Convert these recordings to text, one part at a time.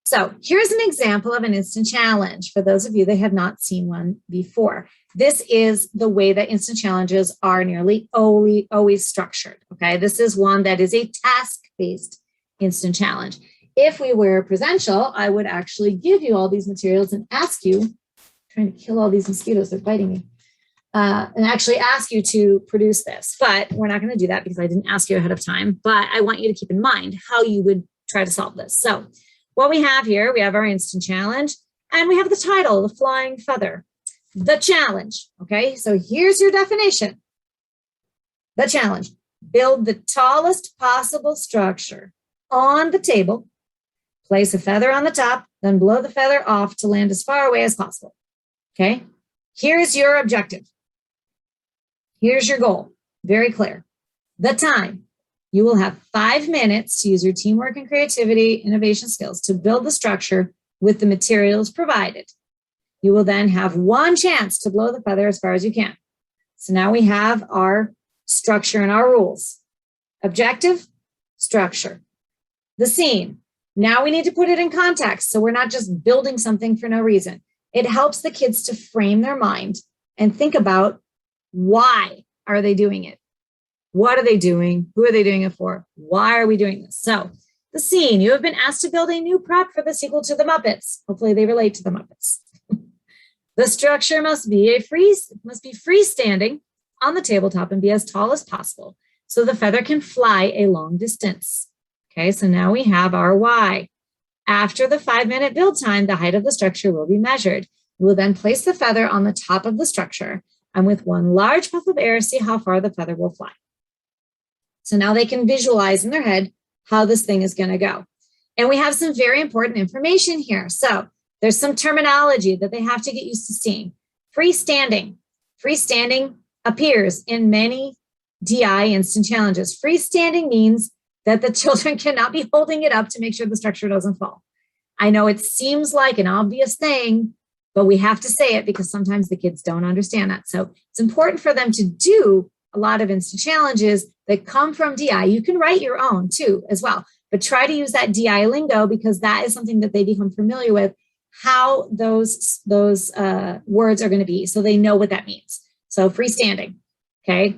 So here's an example of an instant challenge for those of you that have not seen one before. This is the way that instant challenges are nearly always structured, okay? This is one that is a task-based instant challenge. If we were presential, I would actually give you all these materials and ask you, I'm trying to kill all these mosquitoes, they're biting me, and actually ask you to produce this. But we're not going to do that because I didn't ask you ahead of time, but I want you to keep in mind how you would try to solve this. So what we have here, we have our instant challenge, and we have the title, The Flying Feather. The challenge, okay? So here's your definition. The challenge: build the tallest possible structure on the table, place a feather on the top, then blow the feather off to land as far away as possible, okay? Here's your objective. Here's your goal, very clear. The time: you will have 5 minutes to use your teamwork and creativity, innovation skills to build the structure with the materials provided. You will then have one chance to blow the feather as far as you can. So now we have our structure and our rules. Objective, structure. The scene. Now we need to put it in context, so we're not just building something for no reason. It helps the kids to frame their mind and think about, why are they doing it? What are they doing? Who are they doing it for? Why are we doing this? So the scene: you have been asked to build a new prop for the sequel to the Muppets. Hopefully they relate to the Muppets. The structure must be freestanding on the tabletop and be as tall as possible so the feather can fly a long distance. Okay, so now we have our why. After the 5-minute build time, the height of the structure will be measured. You will then place the feather on the top of the structure and with one large puff of air, see how far the feather will fly. So now they can visualize in their head how this thing is going to go. And we have some very important information here. So there's some terminology that they have to get used to seeing. Freestanding. Freestanding appears in many DI instant challenges. Freestanding means that the children cannot be holding it up to make sure the structure doesn't fall. I know it seems like an obvious thing, but we have to say it because sometimes the kids don't understand that. So it's important for them to do a lot of instant challenges that come from DI. You can write your own too as well, but try to use that DI lingo because that is something that they become familiar with, how those words are going to be, so they know what that means. So freestanding, okay?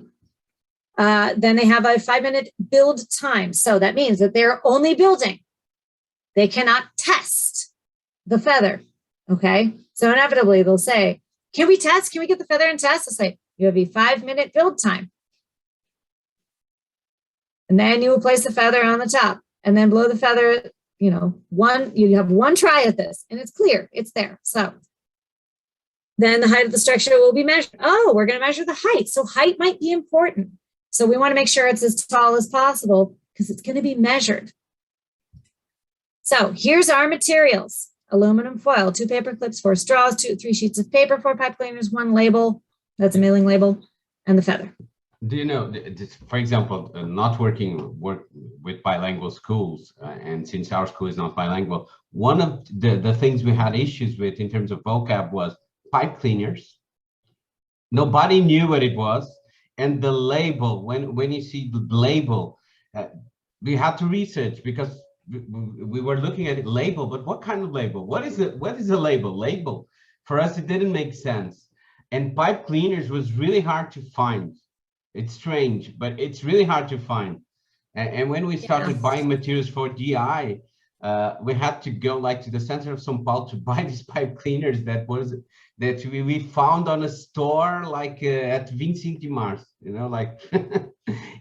Then they have a 5-minute build time. So that means that they're only building. They cannot test the feather, okay? So inevitably they'll say, can we test? Can we get the feather and test? I'll say, you have a 5-minute build time. And then you will place the feather on the top and then blow the feather. You have one try at this and it's clear, it's there. So then the height of the structure will be measured. Oh, we're going to measure the height. So height might be important. So we want to make sure it's as tall as possible because it's going to be measured. So here's our materials: aluminum foil, 2 paper clips, 4 straws, 3 sheets of paper, 4 pipe cleaners, 1 label, that's a mailing label, and the feather. Do you know, for example, not work with bilingual schools, and since our school is not bilingual, one of the things we had issues with in terms of vocab was pipe cleaners. Nobody knew what it was. And the label, when you see the label, we had to research because we were looking at it, label, but what kind of label? What is a label? Label. For us, it didn't make sense. And pipe cleaners was really hard to find. It's strange, but it's really hard to find. And when we started buying materials for DI, we had to go like to the center of São Paulo to buy these pipe cleaners that we found on a store like at 25 de Março, like,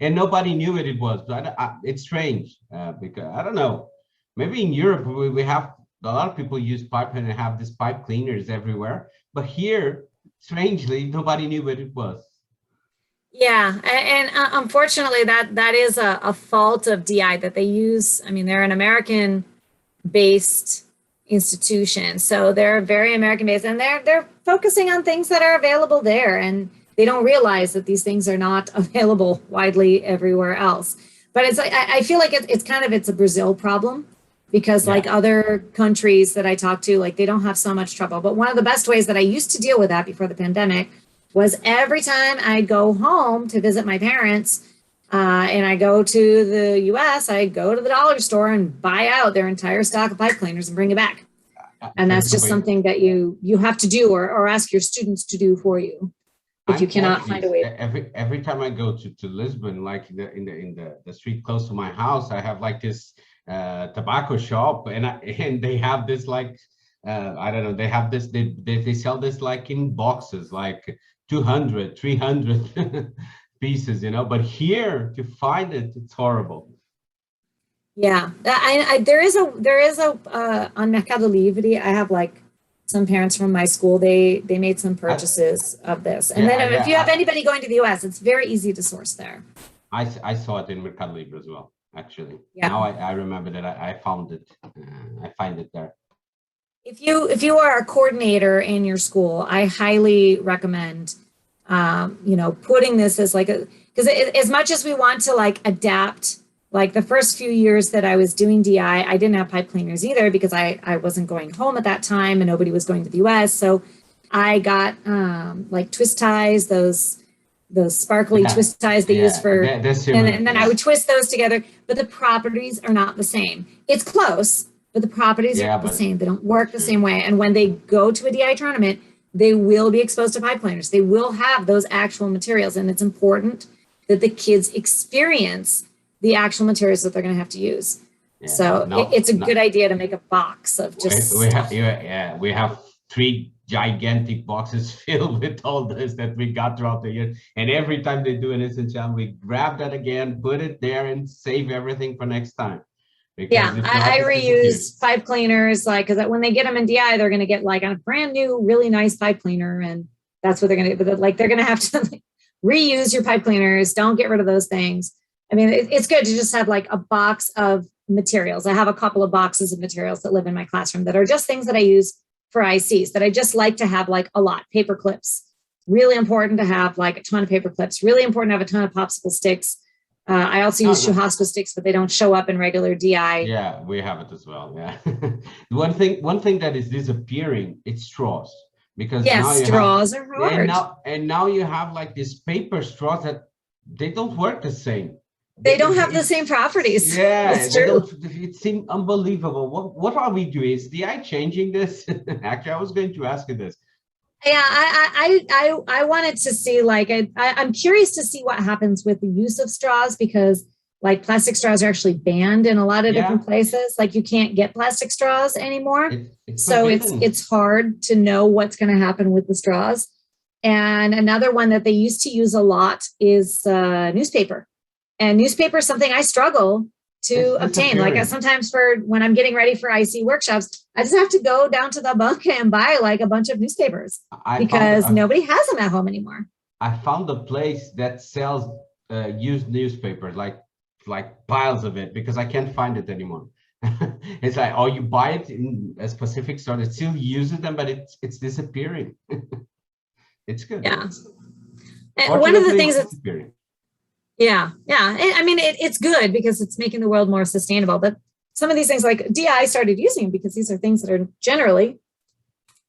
and nobody knew what it was. But it's strange because I don't know. Maybe in Europe we have a lot of people use pipe and have these pipe cleaners everywhere, but here, strangely, nobody knew what it was. Yeah, and unfortunately, that is a fault of DI that they use. I mean, they're an American-based institution, so they're very American-based, and they're focusing on things that are available there, and they don't realize that these things are not available widely everywhere else. But it's like I feel like it's a Brazil problem because like other countries that I talk to, like they don't have so much trouble. But one of the best ways that I used to deal with that before the pandemic was every time I'd go home to visit my parents, And I go to the US, I go to the dollar store and buy out their entire stock of pipe cleaners and bring it back. And For that's just example, something that you have to do, or ask your students to do for you if you I'm cannot actually find a way. every time I go to Lisbon, like the street close to my house, I have like this tobacco shop, and they have this like I don't know, they have this they sell this like in boxes, like 200, 300 pieces, you know. But here to find it, it's horrible. Yeah, there is a on Mercado Livre. I have like some parents from my school. They made some I, purchases of this, and then yeah, if you have yeah. anybody going to the US, it's very easy to source there. I saw it in Mercado Libre as well. Actually, Yeah. now I remember that I found it. I find it there. If you are a coordinator in your school, I highly recommend, putting this as like a, because as much as we want to like adapt, like the first few years that I was doing DI, I didn't have pipe cleaners either because I wasn't going home at that time and nobody was going to the US. So I got like twist ties, those sparkly Yeah, twist ties they use yeah, for, that's similar. and then I Yeah, would twist those together, but the properties are not the same. It's close, but the properties are yeah, not the but same. They don't work the sure. same way. And when they go to a DI tournament, they will be exposed to pipe cleaners. They will have those actual materials. And it's important that the kids experience the actual materials that they're going to have to use. Yeah, So it's a good idea to make a box of just we have stuff. yeah, we have three gigantic boxes filled with all this that we got throughout the year. And every time they do an instant challenge, we grab that again, put it there, and save everything for next time. Because Yeah, if not, I it disappears. reuse pipe cleaners, like, because when they get them in DI, they're going to get like a brand new, really nice pipe cleaner, and that's what they're going to. But like, they're going to have to like, reuse your pipe cleaners. Don't get rid of those things. I mean, it's good to just have like a box of materials. I have a couple of boxes of materials that live in my classroom that are just things that I use for ICs that I just like to have like a lot. Paper clips, really important to have like a ton of paper clips. Really important to have a ton of popsicle sticks. I also No, use no. Churrasco sticks, but they don't show up in regular DI. Yeah, we have it as well. Yeah. One thing that is disappearing, it's straws. Because now Yes, you have, straws are hard. and now you have like these paper straws that they don't work the same. They don't have the same properties. Yeah, It's they true. don't. It seemed unbelievable. What are we doing? Is the DI changing this? Actually, I was going to ask you this. Yeah, I wanted to see like I'm curious to see what happens with the use of straws because like plastic straws are actually banned in a lot of Yeah, different places. Like you can't get plastic straws anymore. it's So forbidden. it's hard to know what's going to happen with the straws. And another one that they used to use a lot is newspaper. And newspaper is something I struggle It's to obtain. Like disappearing. sometimes for when I'm getting ready for IC workshops, I just have to go down to the bunker and buy like a bunch of newspapers I found because nobody has them at home anymore. I found a place that sells used newspapers, like piles of it, because I can't find it anymore. It's like, oh, you buy it in a specific store that still uses them, but it's disappearing. It's good. Yeah. And one of the Fortunately, things it's that's, disappearing. yeah. I mean, it's good because it's making the world more sustainable. But some of these things like DI started using them because these are things that are generally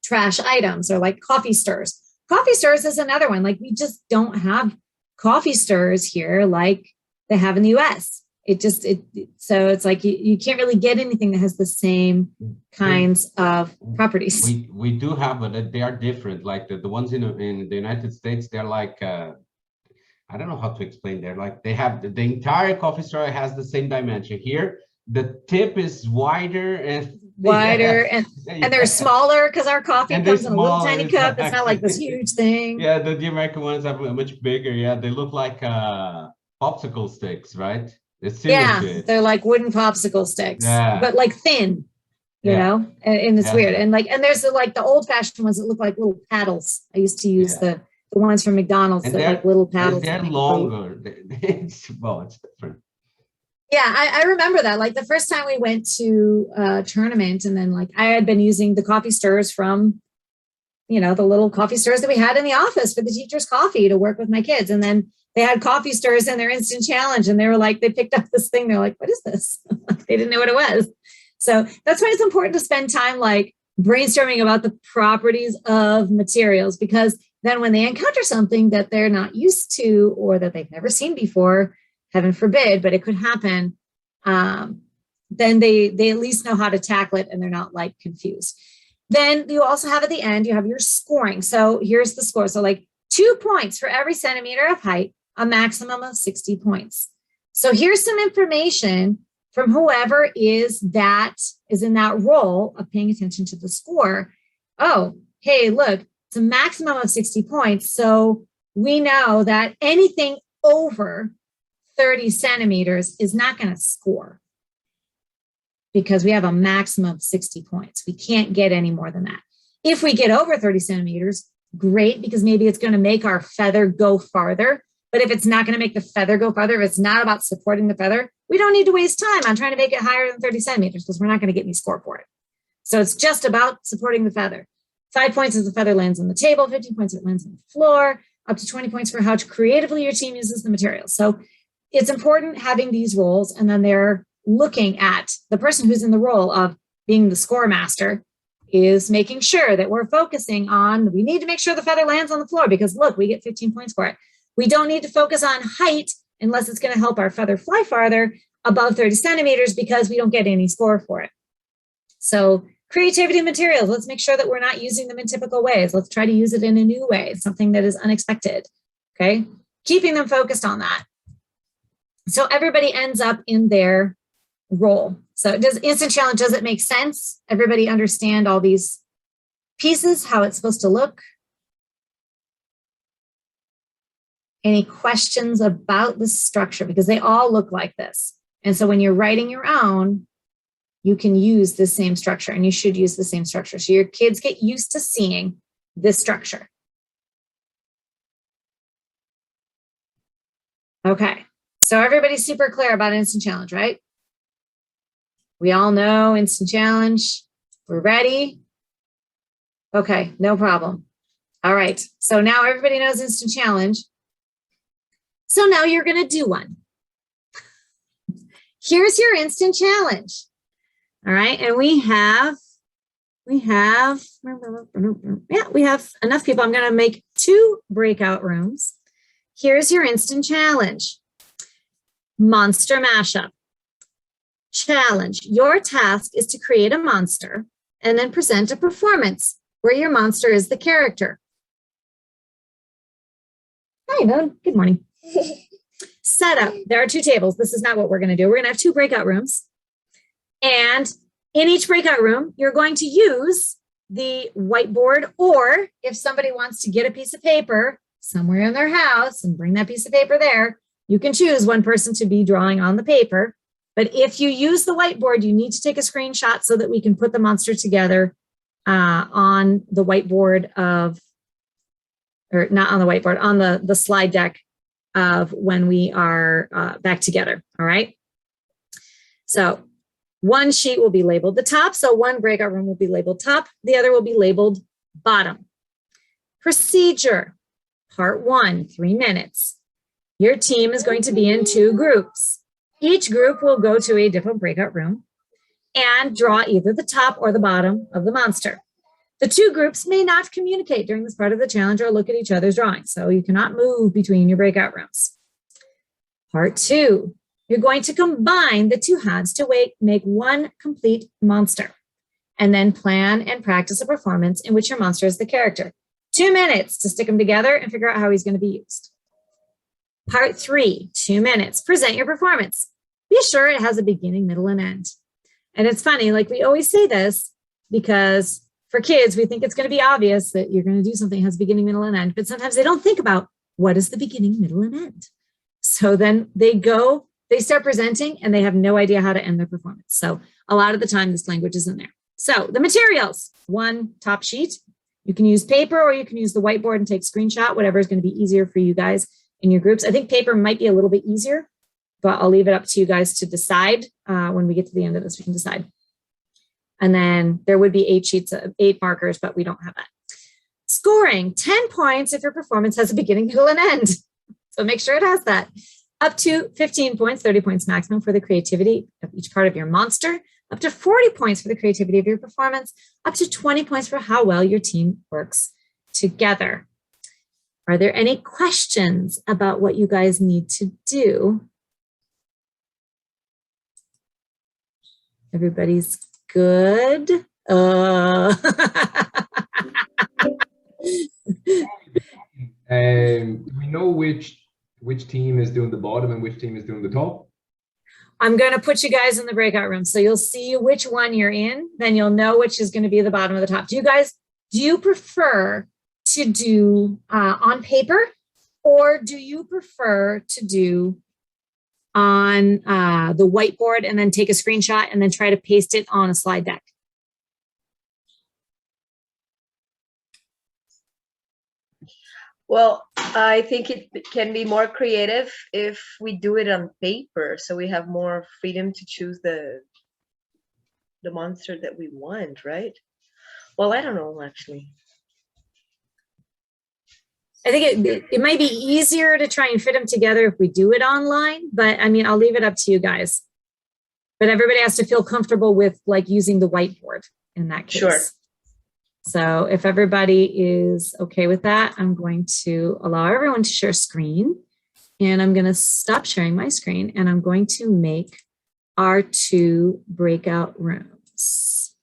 trash items or like coffee stirs. Coffee stirs is another one. Like we just don't have coffee stirs here like they have in the US. So it's like you can't really get anything that has the same kinds of properties. We do have, but they are different. Like the ones in the United States, they're like I don't know how to explain. They're like they have the entire coffee stir has the same dimension. Here, the tip is wider and Wider and they're smaller because our coffee and they're comes in a little smaller, tiny cup. It's not like this exactly. huge thing. Yeah, the American ones are much bigger. Yeah, they look like popsicle sticks, right? It's similar Yeah, to it. they're like wooden popsicle sticks, Yeah, but like thin, yeah, and it's yeah, weird. And there's like the old fashioned ones that look like little paddles. I used to use yeah. the ones from McDonald's And that like little paddles. they're that make a boat. longer. It's well, it's different. Yeah, I remember that. Like the first time we went to a tournament, and then like I had been using the coffee stirs from, the little coffee stirs that we had in the office for the teacher's coffee to work with my kids. And then they had coffee stirs in their instant challenge, and they were like, they picked up this thing. They're like, what is this? They didn't know what it was. So that's why it's important to spend time like brainstorming about the properties of materials, because then when they encounter something that they're not used to or that they've never seen before, heaven forbid, but it could happen, then they at least know how to tackle it and they're not like confused. Then you also have at the end, you have your scoring. So here's the score. So like 2 points for every centimeter of height, a maximum of 60 points. So here's some information from whoever is in that role of paying attention to the score. Oh, hey, look, it's a maximum of 60 points. So we know that anything over 30 centimeters is not going to score because we have a maximum of 60 points. We can't get any more than that. If we get over 30 centimeters, great, because maybe it's going to make our feather go farther. But if it's not going to make the feather go farther, if it's not about supporting the feather, we don't need to waste time on trying to make it higher than 30 centimeters because we're not going to get any score for it. So it's just about supporting the feather. 5 points if the feather lands on the table, 15 points if it lands on the floor, up to 20 points for how creatively your team uses the materials. So it's important having these roles, and then they're looking at the person who's in the role of being the score master is making sure that we're focusing on, we need to make sure the feather lands on the floor because look, we get 15 points for it. We don't need to focus on height unless it's going to help our feather fly farther above 30 centimeters because we don't get any score for it. So creativity materials, let's make sure that we're not using them in typical ways. Let's try to use it in a new way, something that is unexpected, okay? Keeping them focused on that. So everybody ends up in their role. So does Instant Challenge, does it make sense? Everybody understand all these pieces, how it's supposed to look? Any questions about the structure? Because they all look like this. And so when you're writing your own, you can use the same structure, and you should use the same structure. So your kids get used to seeing this structure. Okay, so everybody's super clear about Instant Challenge, right? We all know Instant Challenge. We're ready? Okay, no problem. All right, so now everybody knows Instant Challenge. So now you're going to do one. Here's your Instant Challenge. All right, and we have enough people. I'm going to make 2 breakout rooms. Here's your Instant Challenge. Monster mashup. Challenge. Your task is to create a monster and then present a performance where your monster is the character. Hi, Moon. Good morning. Setup. There are 2 tables. This is not what we're going to do. We're going to have 2 breakout rooms. And in each breakout room, you're going to use the whiteboard, or if somebody wants to get a piece of paper somewhere in their house and bring that piece of paper there, you can choose one person to be drawing on the paper. But if you use the whiteboard, you need to take a screenshot so that we can put the monster together on the whiteboard or not on the whiteboard, on the slide deck of when we are back together, all right? So one sheet will be labeled the top, so one breakout room will be labeled top, the other will be labeled bottom. Procedure, part 1, 3 minutes. Your team is going to be in 2 groups. Each group will go to a different breakout room and draw either the top or the bottom of the monster. The 2 groups may not communicate during this part of the challenge or look at each other's drawings, so you cannot move between your breakout rooms. Part 2, you're going to combine the 2 halves to make one complete monster, and then plan and practice a performance in which your monster is the character. 2 minutes to stick them together and figure out how he's going to be used. Part 3, 2 minutes, present your performance. Be sure it has a beginning, middle, and end. And it's funny, like we always say this because for kids, we think it's going to be obvious that you're going to do something that has beginning, middle, and end, but sometimes they don't think about what is the beginning, middle, and end. So then they start presenting and they have no idea how to end their performance. So a lot of the time this language isn't there. So the materials, 1 top sheet. You can use paper or you can use the whiteboard and take screenshot, whatever is going to be easier for you guys in your groups. I think paper might be a little bit easier, but I'll leave it up to you guys to decide. When we get to the end of this, we can decide. And then there would be 8 sheets of 8 markers, but we don't have that. Scoring, 10 points if your performance has a beginning, middle, and end. So make sure it has that. Up to 15 points, 30 points maximum for the creativity of each part of your monster. Up to 40 points for the creativity of your performance. Up to 20 points for how well your team works together. Are there any questions about what you guys need to do Everybody's good. Do we know which team is doing the bottom and which team is doing the top? I'm going to put you guys in the breakout room. So you'll see which one you're in, then you'll know which is going to be the bottom of the top. Do you prefer to do on paper, or do you prefer to do on the whiteboard and then take a screenshot and then try to paste it on a slide deck? Well, I think it can be more creative if we do it on paper, so we have more freedom to choose the monster that we want, right? Well, I don't know, actually. I think it might be easier to try and fit them together if we do it online, but I mean, I'll leave it up to you guys. But everybody has to feel comfortable with like using the whiteboard in that case. Sure. So if everybody is okay with that, I'm going to allow everyone to share screen, and I'm going to stop sharing my screen, and I'm going to make our 2 breakout rooms.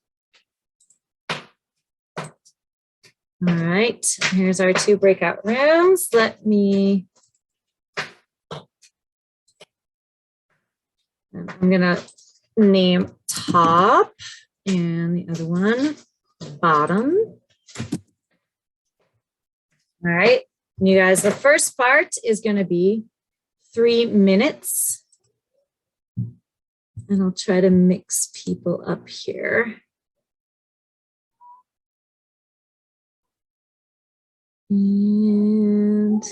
All right, here's our 2 breakout rooms. I'm going to name top and the other one bottom. All right, you guys, the first part is going to be 3 minutes. And I'll try to mix people up here. And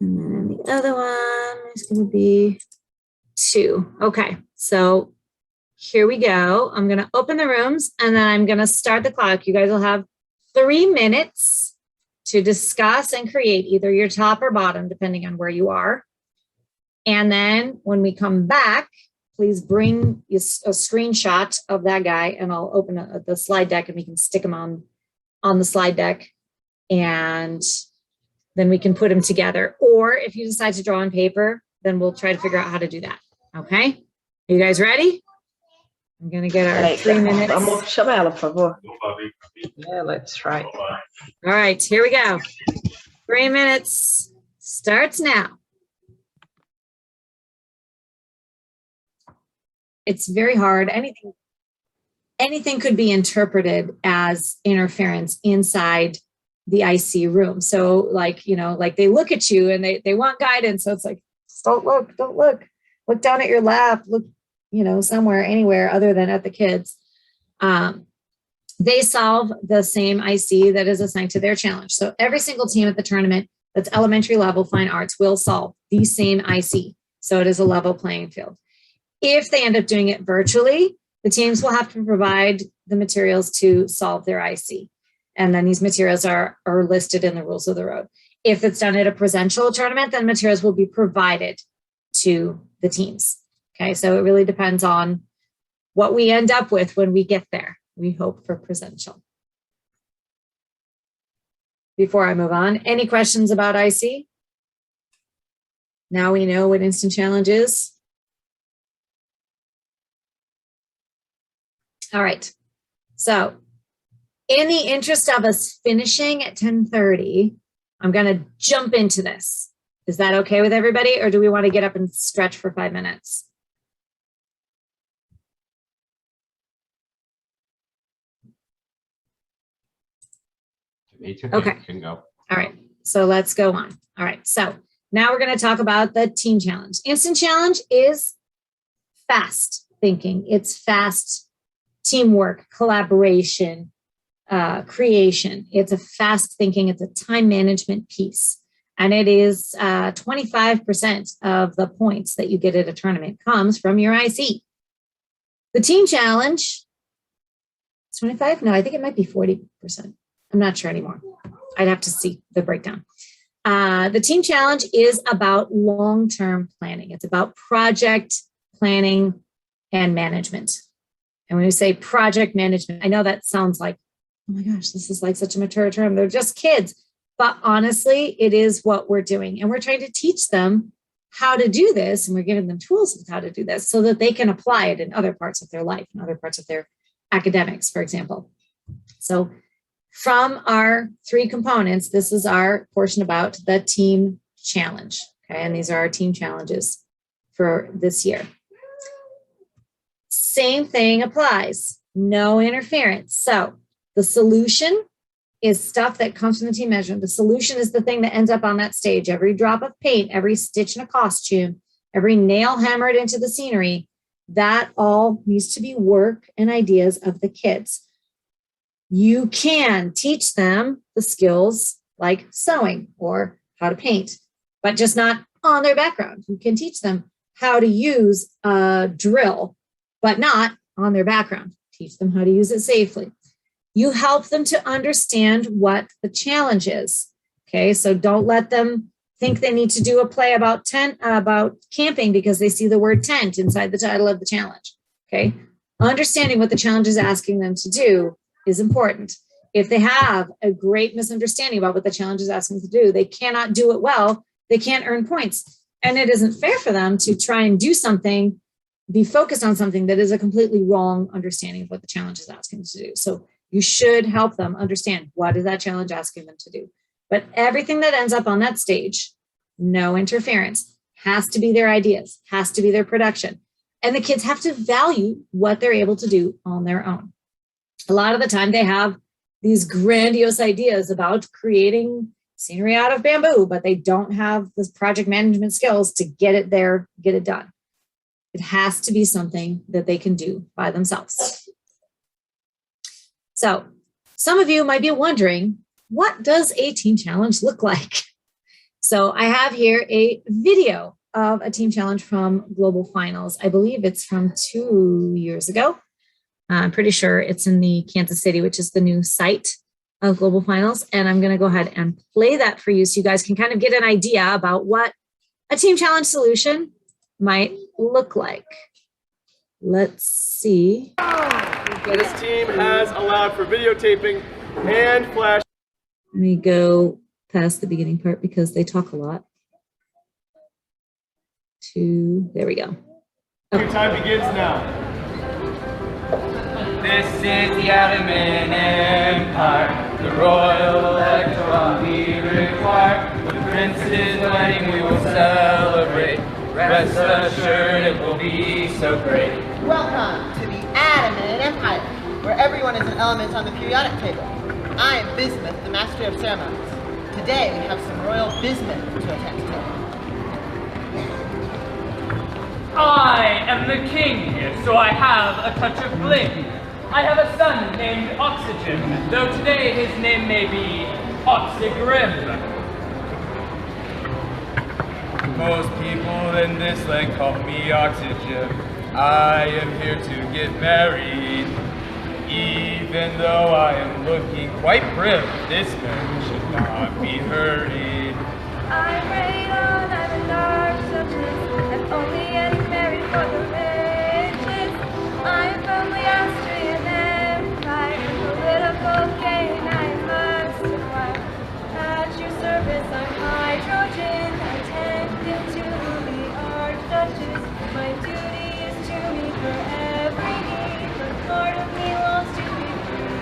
then the other one is going to be 2. Okay, so here we go. I'm going to open the rooms and then I'm going to start the clock. You guys will have 3 minutes to discuss and create either your top or bottom, depending on where you are. And then when we come back, please bring a screenshot of that guy, and I'll open the slide deck and we can stick them on the slide deck, and then we can put them together. Or if you decide to draw on paper, then we'll try to figure out how to do that. Okay, are you guys ready? I'm gonna get our 3 minutes. Chama ela, por favor. Yeah, let's try. All right, here we go. 3 minutes starts now. It's very hard. Anything could be interpreted as interference inside the IC room. So like, you know, like they look at you and they want guidance. So it's like, don't look, look down at your lap, look, you know, somewhere, anywhere other than at the kids. They solve the same IC that is assigned to their challenge. So every single team at the tournament that's elementary level fine arts will solve the same IC. So it is a level playing field. If they end up doing it virtually, the teams will have to provide the materials to solve their IC. And then these materials are listed in the rules of the road. If it's done at a presential tournament, then materials will be provided to the teams. Okay, so it really depends on what we end up with when we get there. We hope for presential. Before I move on, any questions about IC? Now we know what Instant Challenge is. All right, so in the interest of us finishing at 10:30, I'm going to jump into this. Is that okay with everybody, or do we want to get up and stretch for 5 minutes? It's Okay. Can go. All right, so let's go on. All right, so now we're going to talk about the team challenge. Instant Challenge is fast thinking. It's fast teamwork, collaboration, creation. It's a fast thinking. It's a time management piece. And it is 25% of the points that you get at a tournament comes from your IC. The team challenge, 25? No, I think it might be 40%. I'm not sure anymore. I'd have to see the breakdown. The team challenge is about long-term planning. It's about project planning and management. And when we say project management, I know that sounds like, oh my gosh, this is like such a mature term. They're just kids. But honestly, it is what we're doing. And we're trying to teach them how to do this, and we're giving them tools with how to do this so that they can apply it in other parts of their life, in other parts of their academics, for example. So from our 3 components, this is our portion about the team challenge. Okay, and these are our team challenges for this year. Same thing applies, no interference. So the solution is stuff that comes from the team measurement. The solution is the thing that ends up on that stage. Every drop of paint, every stitch in a costume, every nail hammered into the scenery, that all needs to be work and ideas of the kids. You can teach them the skills like sewing or how to paint, but just not on their background. You can teach them how to use a drill, but not on their background. Teach them how to use it safely. You help them to understand what the challenge is. Okay, so don't let them think they need to do a play about camping because they see the word tent inside the title of the challenge. Okay, understanding what the challenge is asking them to do is important. If they have a great misunderstanding about what the challenge is asking them to do, they cannot do it well, they can't earn points. And it isn't fair for them to try and do something, be focused on something that is a completely wrong understanding of what the challenge is asking them to do. So you should help them understand what is that challenge asking them to do. But everything that ends up on that stage, no interference, has to be their ideas, has to be their production. And the kids have to value what they're able to do on their own. A lot of the time they have these grandiose ideas about creating scenery out of bamboo, but they don't have the project management skills to get it there, get it done. It has to be something that they can do by themselves. So some of you might be wondering, what does a team challenge look like? So I have here a video of a team challenge from Global Finals. I believe it's from 2 years ago. I'm pretty sure it's in the Kansas City, which is the new site of Global Finals. And I'm going to go ahead and play that for you so you guys can kind of get an idea about what a team challenge solution might look like. Let's see. This team has allowed for videotaping and flash. Let me go past the beginning part because they talk a lot. There we go. Your time begins now. This is the Ottoman Empire, the royal electron we require. The prince's wedding we will celebrate. Rest assured it will be so great. Welcome to the Ottoman Empire, where everyone is an element on the periodic table. I am Bismuth, the Master of Ceremonies. Today we have some royal bismuth to attend to. I am the king here, so I have a touch of bling. I have a son named Oxygen, though today his name may be Oxygrim. Most people in this land call me Oxygen. I am here to get married. Even though I am looking quite prim, this man should not be hurried. I'm Radon, I'm a dark substance, I'm only getting married for the riches. I'm from the Austrian Empire, political gain I must acquire. At your service I'm hydrogen, attendant to the Archduchess. My duty is to meet her every need, but part of me longs to be free.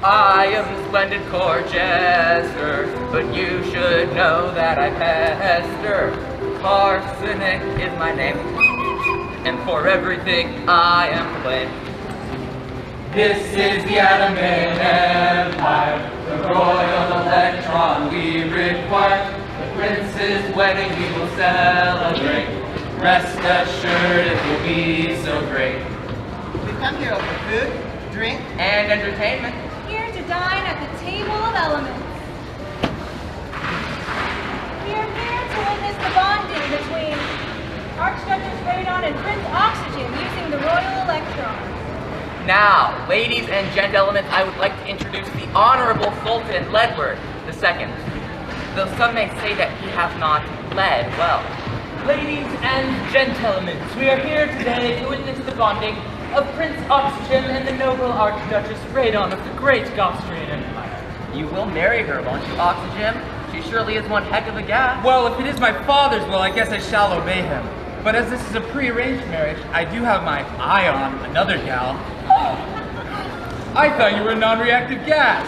I am the splendid court jester, but you should know that I pester. Arsenic is my name, and for everything I am blamed. This is the Ottoman Empire, the royal electron we require. The prince's wedding we will celebrate. Rest assured it will be so great. We've come here for food, drink, And entertainment. Here to dine at the table of elements. We are here to witness the bonding between Archduchess Radon and Prince Oxygen using the royal electron. Now, ladies and gentlemen, I would like to introduce the Honorable Fulton Ledward II. Though some may say that he hath not led well. Ladies and gentlemen, we are here today to witness the bonding of Prince Oxygen and the noble Archduchess Radon of the great Austrian Empire. You will marry her, won't you, Oxygen? She He surely is one heck of a gas. Well, if it is my father's will, I guess I shall obey him. But as this is a pre-arranged marriage, I do have my eye on another gal. I thought you were a non-reactive gas.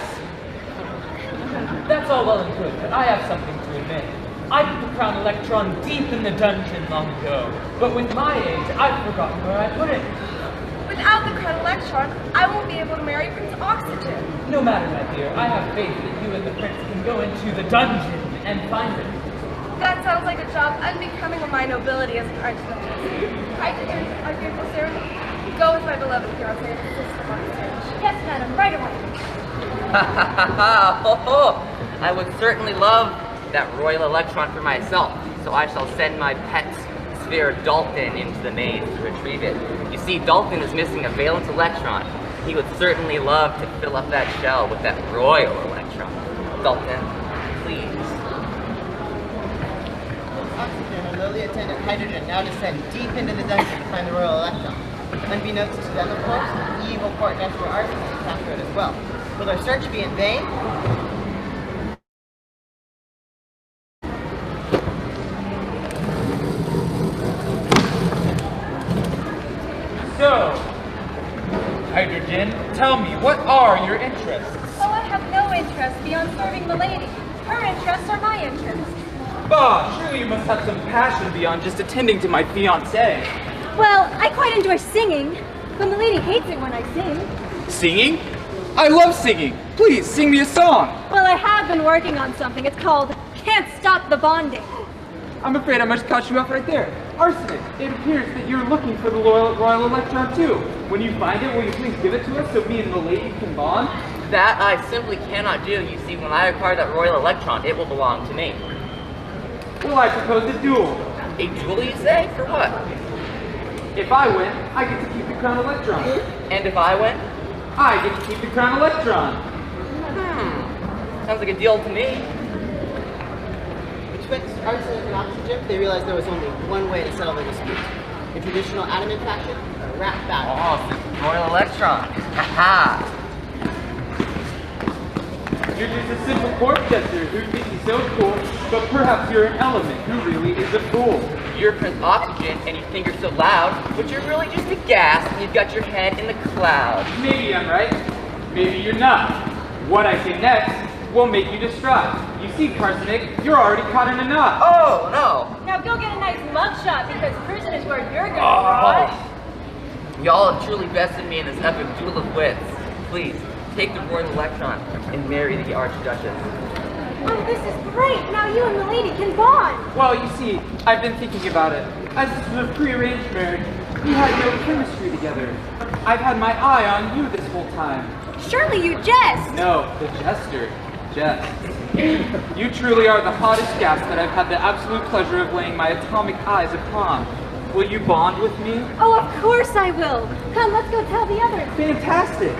That's all well and good, but I have something to admit. I put the crown electron deep in the dungeon long ago, but with my age, I've forgotten where I put it. Without the crown electron, I won't be able to marry Prince Oxygen. No matter, my dear, I have faith that you and the prince can go into the dungeon and find it. That sounds like a job unbecoming of my nobility as an archduchess. Hydrogen, our beautiful Sarah, go with my beloved fiancé and assist him on his search. Yes, madam, right away. I would certainly love that royal electron for myself, so I shall send my pet sphere Dalton into the maze to retrieve it. You see, Dalton is missing a valence electron. He would certainly love to fill up that shell with that royal electron. Dalton, please. Oxygen and lowly attendant Hydrogen now descend deep into the dungeon to find the royal electron. Unbeknownst to them, of course, the evil court jester Arsenic is after it as well. Will their search be in vain? So, Hydrogen, tell me, what are your interests? Oh, I have no interest beyond serving milady. Her interests are my interests. Bah, surely you must have some passion beyond just attending to my fiancé. Well, I quite enjoy singing, but milady hates it when I sing. Singing? I love singing. Please, sing me a song. Well, I have been working on something. It's called Can't Stop the Bonding. I'm afraid I must cut you off right there. Arsenic, it appears that you're looking for the royal electron too. When you find it, will you please give it to us so me and the lady can bond? That I simply cannot do. You see, when I acquire that royal electron, it will belong to me. Well, I propose a duel. A duel, you say? For what? If I win, I get to keep the crown electron. And if I win? I get to keep the crown electron. Sounds like a deal to me. Betwixt Arsenic and Oxygen, they realized there was only one way to settle the dispute. A traditional adamant faction, a rap battle. Oh, the royal electron. Haha. You're just a simple court jester who thinks he's so cool, but perhaps you're an element who really is a fool. You're Prince Oxygen and you think you're so loud, but you're really just a gas and you've got your head in the clouds. Maybe I'm right, maybe you're not. What I say next will make you distraught. You see, Arsenic, you're already caught in a knot. Oh, no. Now go get a nice mugshot because prison is where you're going to rot. Y'all have truly bested me in this epic duel of wits. Please, take the royal electron and marry the Archduchess. Oh, this is great. Now you and the lady can bond. Well, you see, I've been thinking about it. As this was a pre-arranged marriage, we had no chemistry together. I've had my eye on you this whole time. Surely you jest. No, the jester. Jest. You truly are the hottest gas that I've had the absolute pleasure of laying my atomic eyes upon. Will you bond with me? Oh, of course I will. Come, let's go tell the others. Fantastic!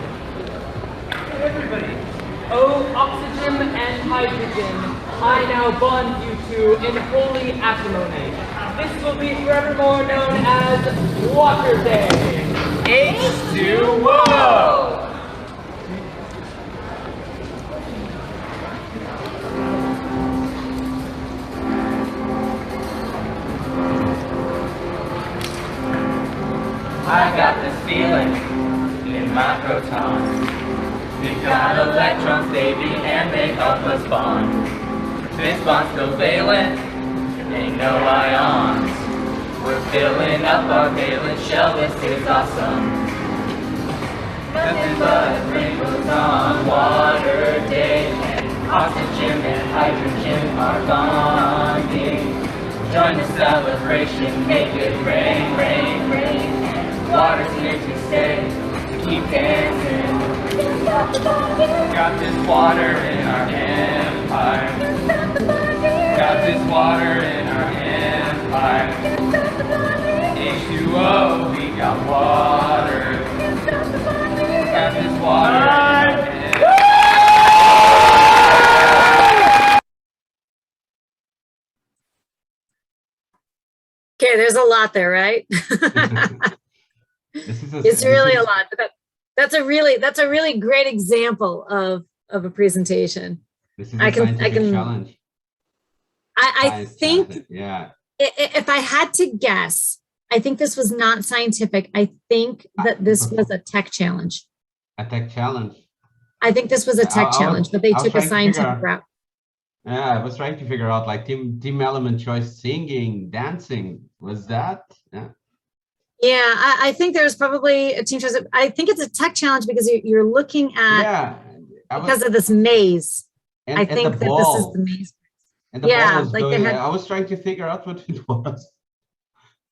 Hey, everybody. Oh, oxygen and hydrogen, I now bond you two in holy acrimony. This will be forevermore known as Water Day. H2O! I got this feeling in my protons. We've got electrons, baby, and they help us bond. This bond's covalent, ain't no ions. We're filling up our valence shell, this is awesome. Nothing but rainbows on Water Day, and oxygen and hydrogen are bonding. Join the celebration, make it rain, rain, rain. Water's here to stay, keep dancing. Got this water in our empire. Got this water in our empire. H2O, we got water. Got this water in our empire. Okay, there's a lot there, right? It's really a lot, but that's a really great example of a presentation. This is I a can scientific challenge. I think Science, yeah. if I had to guess, I think this was not scientific. I think that this was a tech challenge. A tech challenge. I think this was a tech challenge, but they I was took a trying to figure scientific out- route. Yeah, I was trying to figure out like team element choice, singing, dancing. Was that? Yeah. Yeah, I think there's probably a team choice. I think it's a tech challenge because you're looking at Yeah. because of this maze. And, I and think the that ball, this is the maze. And the Yeah, ball was like they going. had- I was trying to figure out what it was.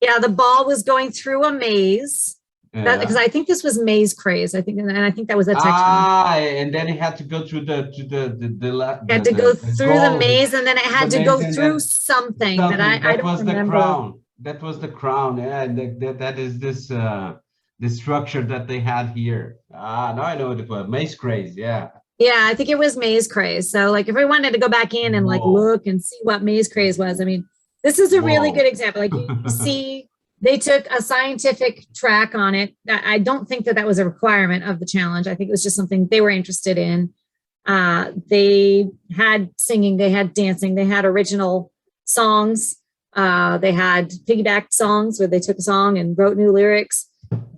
Yeah, the ball was going through a maze. Yeah. Because I think this was maze craze. I think, and I think that was a tech challenge. And then he had to go through the It had to go through the goal. maze, and then it had The to go maze and through then something that I that don't was the remember. crown. That was the crown. Yeah, and that is this the structure that they had here. Now I know what it was. Maze craze. Yeah. Yeah, I think it was maze craze. So like if we wanted to go back in and like Whoa. look and see what maze craze was, I mean, this is a really Whoa. good example. Like you see, they took a scientific track on it. I don't think that was a requirement of the challenge. I think it was just something they were interested in. They had singing, they had dancing, they had original songs. They had piggyback songs where they took a song and wrote new lyrics.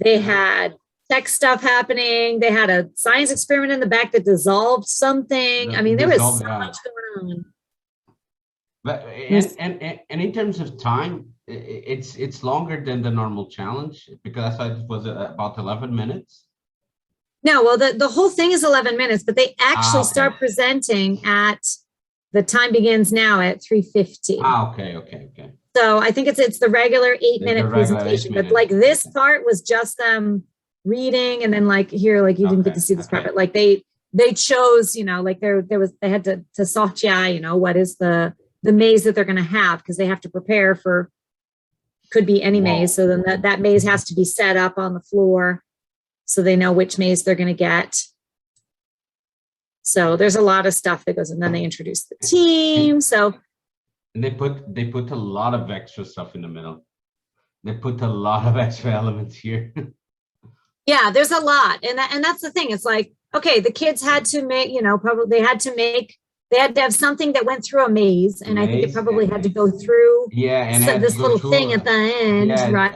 They had tech stuff happening. They had a science experiment in the back that dissolved something. I mean, there was so Dissolved, yeah. much going on. But Yes. and in terms of time, it's longer than the normal challenge because I thought it was about 11 minutes. No, well, the whole thing is 11 minutes, but they actually okay. start presenting at the time begins now at 3:50. Okay. So I think it's the regular 8-minute The regular presentation, 8 but minutes, like this okay. part was just them reading, and then like here, like you didn't get Okay, to see this part, okay. but like they chose, like they had to soft what is the maze that they're going to have, because they have to prepare for could be any Whoa. maze. So then that maze has to be set up on the floor so they know which maze they're going to get. So there's a lot of stuff that goes, and then they introduce the team. So And they put a lot of extra stuff in the middle. They put a lot of extra elements here. yeah, there's a lot. And that's the thing. It's like, okay, the kids had to make, probably they had to have something that went through a maze. And I think it Maze, probably and had to go through Yeah, and had to this go little through thing a- at the end, yeah, right?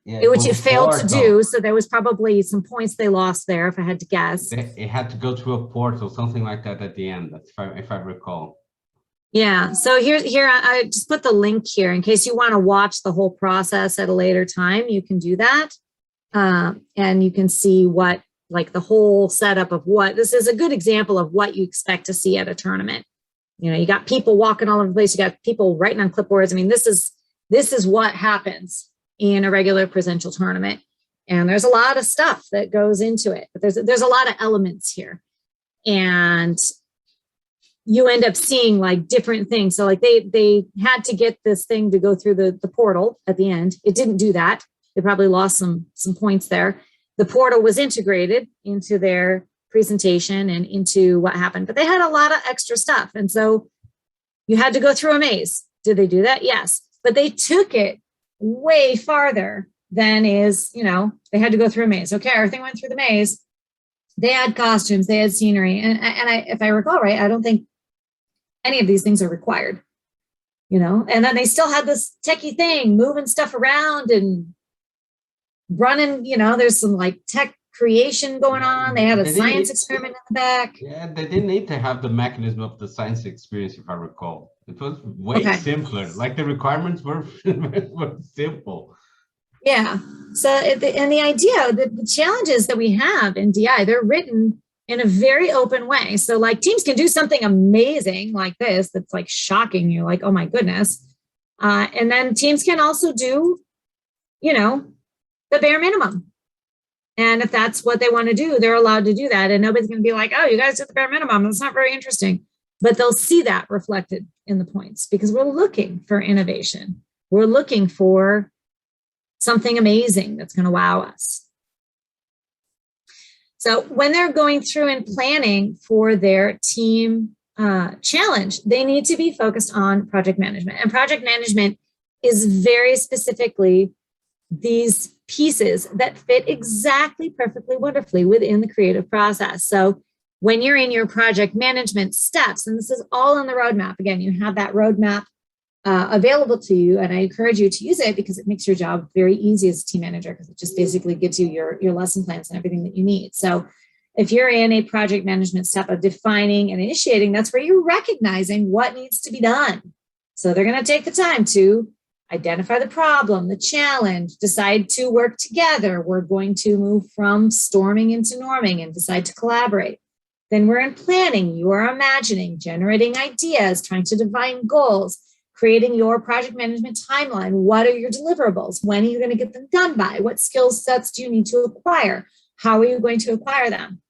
yeah, Which it failed to portal. do. So there was probably some points they lost there, if I had to guess. It had to go through a portal, something like that at the end. That's if I recall. Yeah. So here I just put the link here in case you want to watch the whole process at a later time. You can do that, and you can see what like the whole setup of what this is a good example of what you expect to see at a tournament. You got people walking all over the place. You got people writing on clipboards. I mean, this is what happens in a regular presidential tournament, and there's a lot of stuff that goes into it. But there's a lot of elements here, and you end up seeing like different things. So like they had to get this thing to go through the portal at the end. It didn't do that. They probably lost some points there. The portal was integrated into their presentation and into what happened, but they had a lot of extra stuff. And so you had to go through a maze. Did they do that? Yes. But they took it way farther than they had to go through a maze. Okay, everything went through the maze. They had costumes, they had scenery. And if I recall right, I don't think any of these things are required, and then they still had this techie thing, moving stuff around and running, there's some like tech creation going on. They had a They science didn't- experiment in the back. Yeah, they didn't need to have the mechanism of the science experience, if I recall. It was way Okay. simpler. Like the requirements were simple. Yeah. So, and the idea, the challenges that we have in DI, they're written in a very open way. So like teams can do something amazing like this, that's like shocking you, like, oh my goodness. And then teams can also do, the bare minimum. And if that's what they want to do, they're allowed to do that. And nobody's going to be like, oh, you guys did the bare minimum. It's not very interesting. But they'll see that reflected in the points because we're looking for innovation. We're looking for something amazing that's going to wow us. So when they're going through and planning for their team challenge, they need to be focused on project management. And project management is very specifically these pieces that fit exactly perfectly wonderfully within the creative process. So when you're in your project management steps, and this is all in the roadmap, again, you have that roadmap available to you, and I encourage you to use it because it makes your job very easy as a team manager, because it just basically gives you your lesson plans and everything that you need. So if you're in a project management step of defining and initiating, that's where you're recognizing what needs to be done. So they're going to take the time to identify the problem, the challenge, decide to work together. We're going to move from storming into norming and decide to collaborate. Then we're in planning. You are imagining, generating ideas, trying to define goals, creating your project management timeline. What are your deliverables? When are you going to get them done by? What skill sets do you need to acquire? How are you going to acquire them?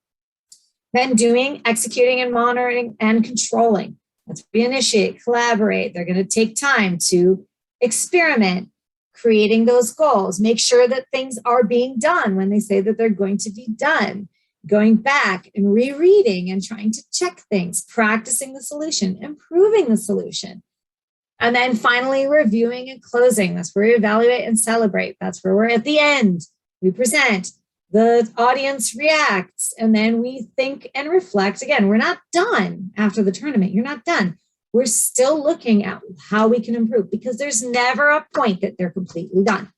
Then doing, executing, and monitoring and controlling. Let's reinitiate, collaborate. They're going to take time to experiment, creating those goals. Make sure that things are being done when they say that they're going to be done. Going back and rereading and trying to check things, practicing the solution, improving the solution. And then finally, reviewing and closing. That's where we evaluate and celebrate. That's where we're at the end. We present, the audience reacts, and then we think and reflect. Again, we're not done after the tournament. You're not done. We're still looking at how we can improve, because there's never a point that they're completely done.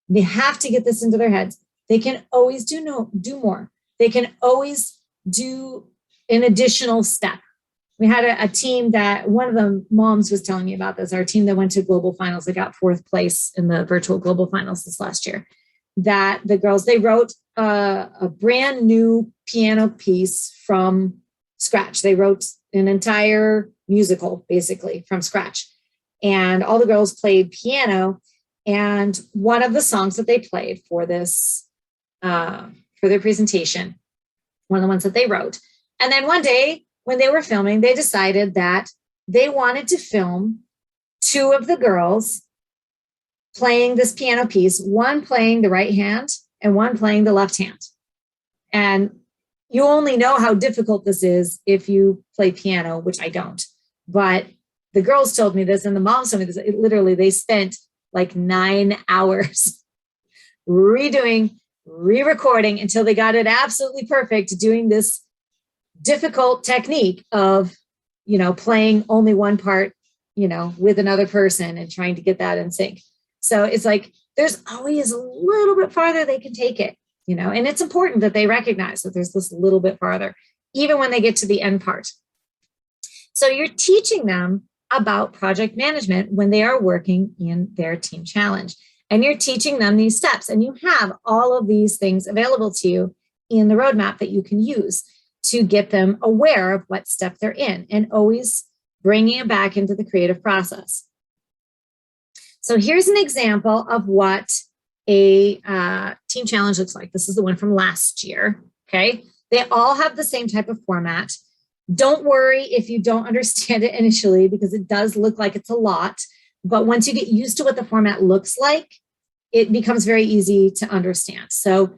They have to get this into their heads. They can always do more. They can always do an additional step. We had a team that, one of the moms was telling me about this, our team that went to global finals, they got 4th place in the virtual global finals this last year, that the girls, they wrote a brand new piano piece from scratch. They wrote an entire musical basically from scratch. And all the girls played piano. And one of the songs that they played for this, for their presentation, one of the ones that they wrote. And then one day when they were filming, they decided that they wanted to film 2 of the girls playing this piano piece, one playing the right hand and one playing the left hand. And you only know how difficult this is if you play piano, which I don't. But the girls told me this and the moms told me this. Literally, they spent like 9 hours redoing, re-recording until they got it absolutely perfect, doing this difficult technique of, playing only one part, with another person and trying to get that in sync. So it's like, there's always a little bit farther they can take it, and it's important that they recognize that there's this little bit farther, even when they get to the end part. So you're teaching them about project management when they are working in their team challenge, and you're teaching them these steps, and you have all of these things available to you in the roadmap that you can use to get them aware of what step they're in, and always bringing it back into the creative process. So here's an example of what a team challenge looks like. This is the one from last year, okay? They all have the same type of format. Don't worry if you don't understand it initially, because it does look like it's a lot, but once you get used to what the format looks like, it becomes very easy to understand. So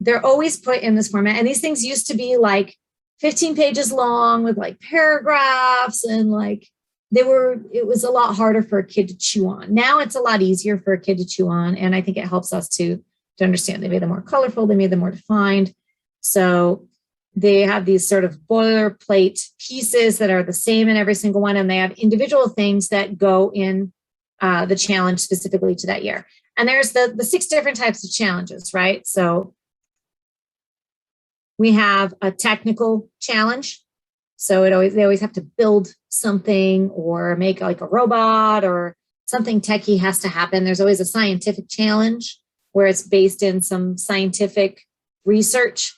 they're always put in this format, and these things used to be like 15 pages long with like paragraphs, and like it was a lot harder for a kid to chew on. Now it's a lot easier for a kid to chew on, and I think it helps us to understand. They made them more colorful, they made them more defined. So they have these sort of boilerplate pieces that are the same in every single one, and they have individual things that go in the challenge specifically to that year. And there's the 6 different types of challenges, right? So we have a technical challenge. So they always have to build something or make like a robot, or something techie has to happen. There's always a scientific challenge where it's based in some scientific research.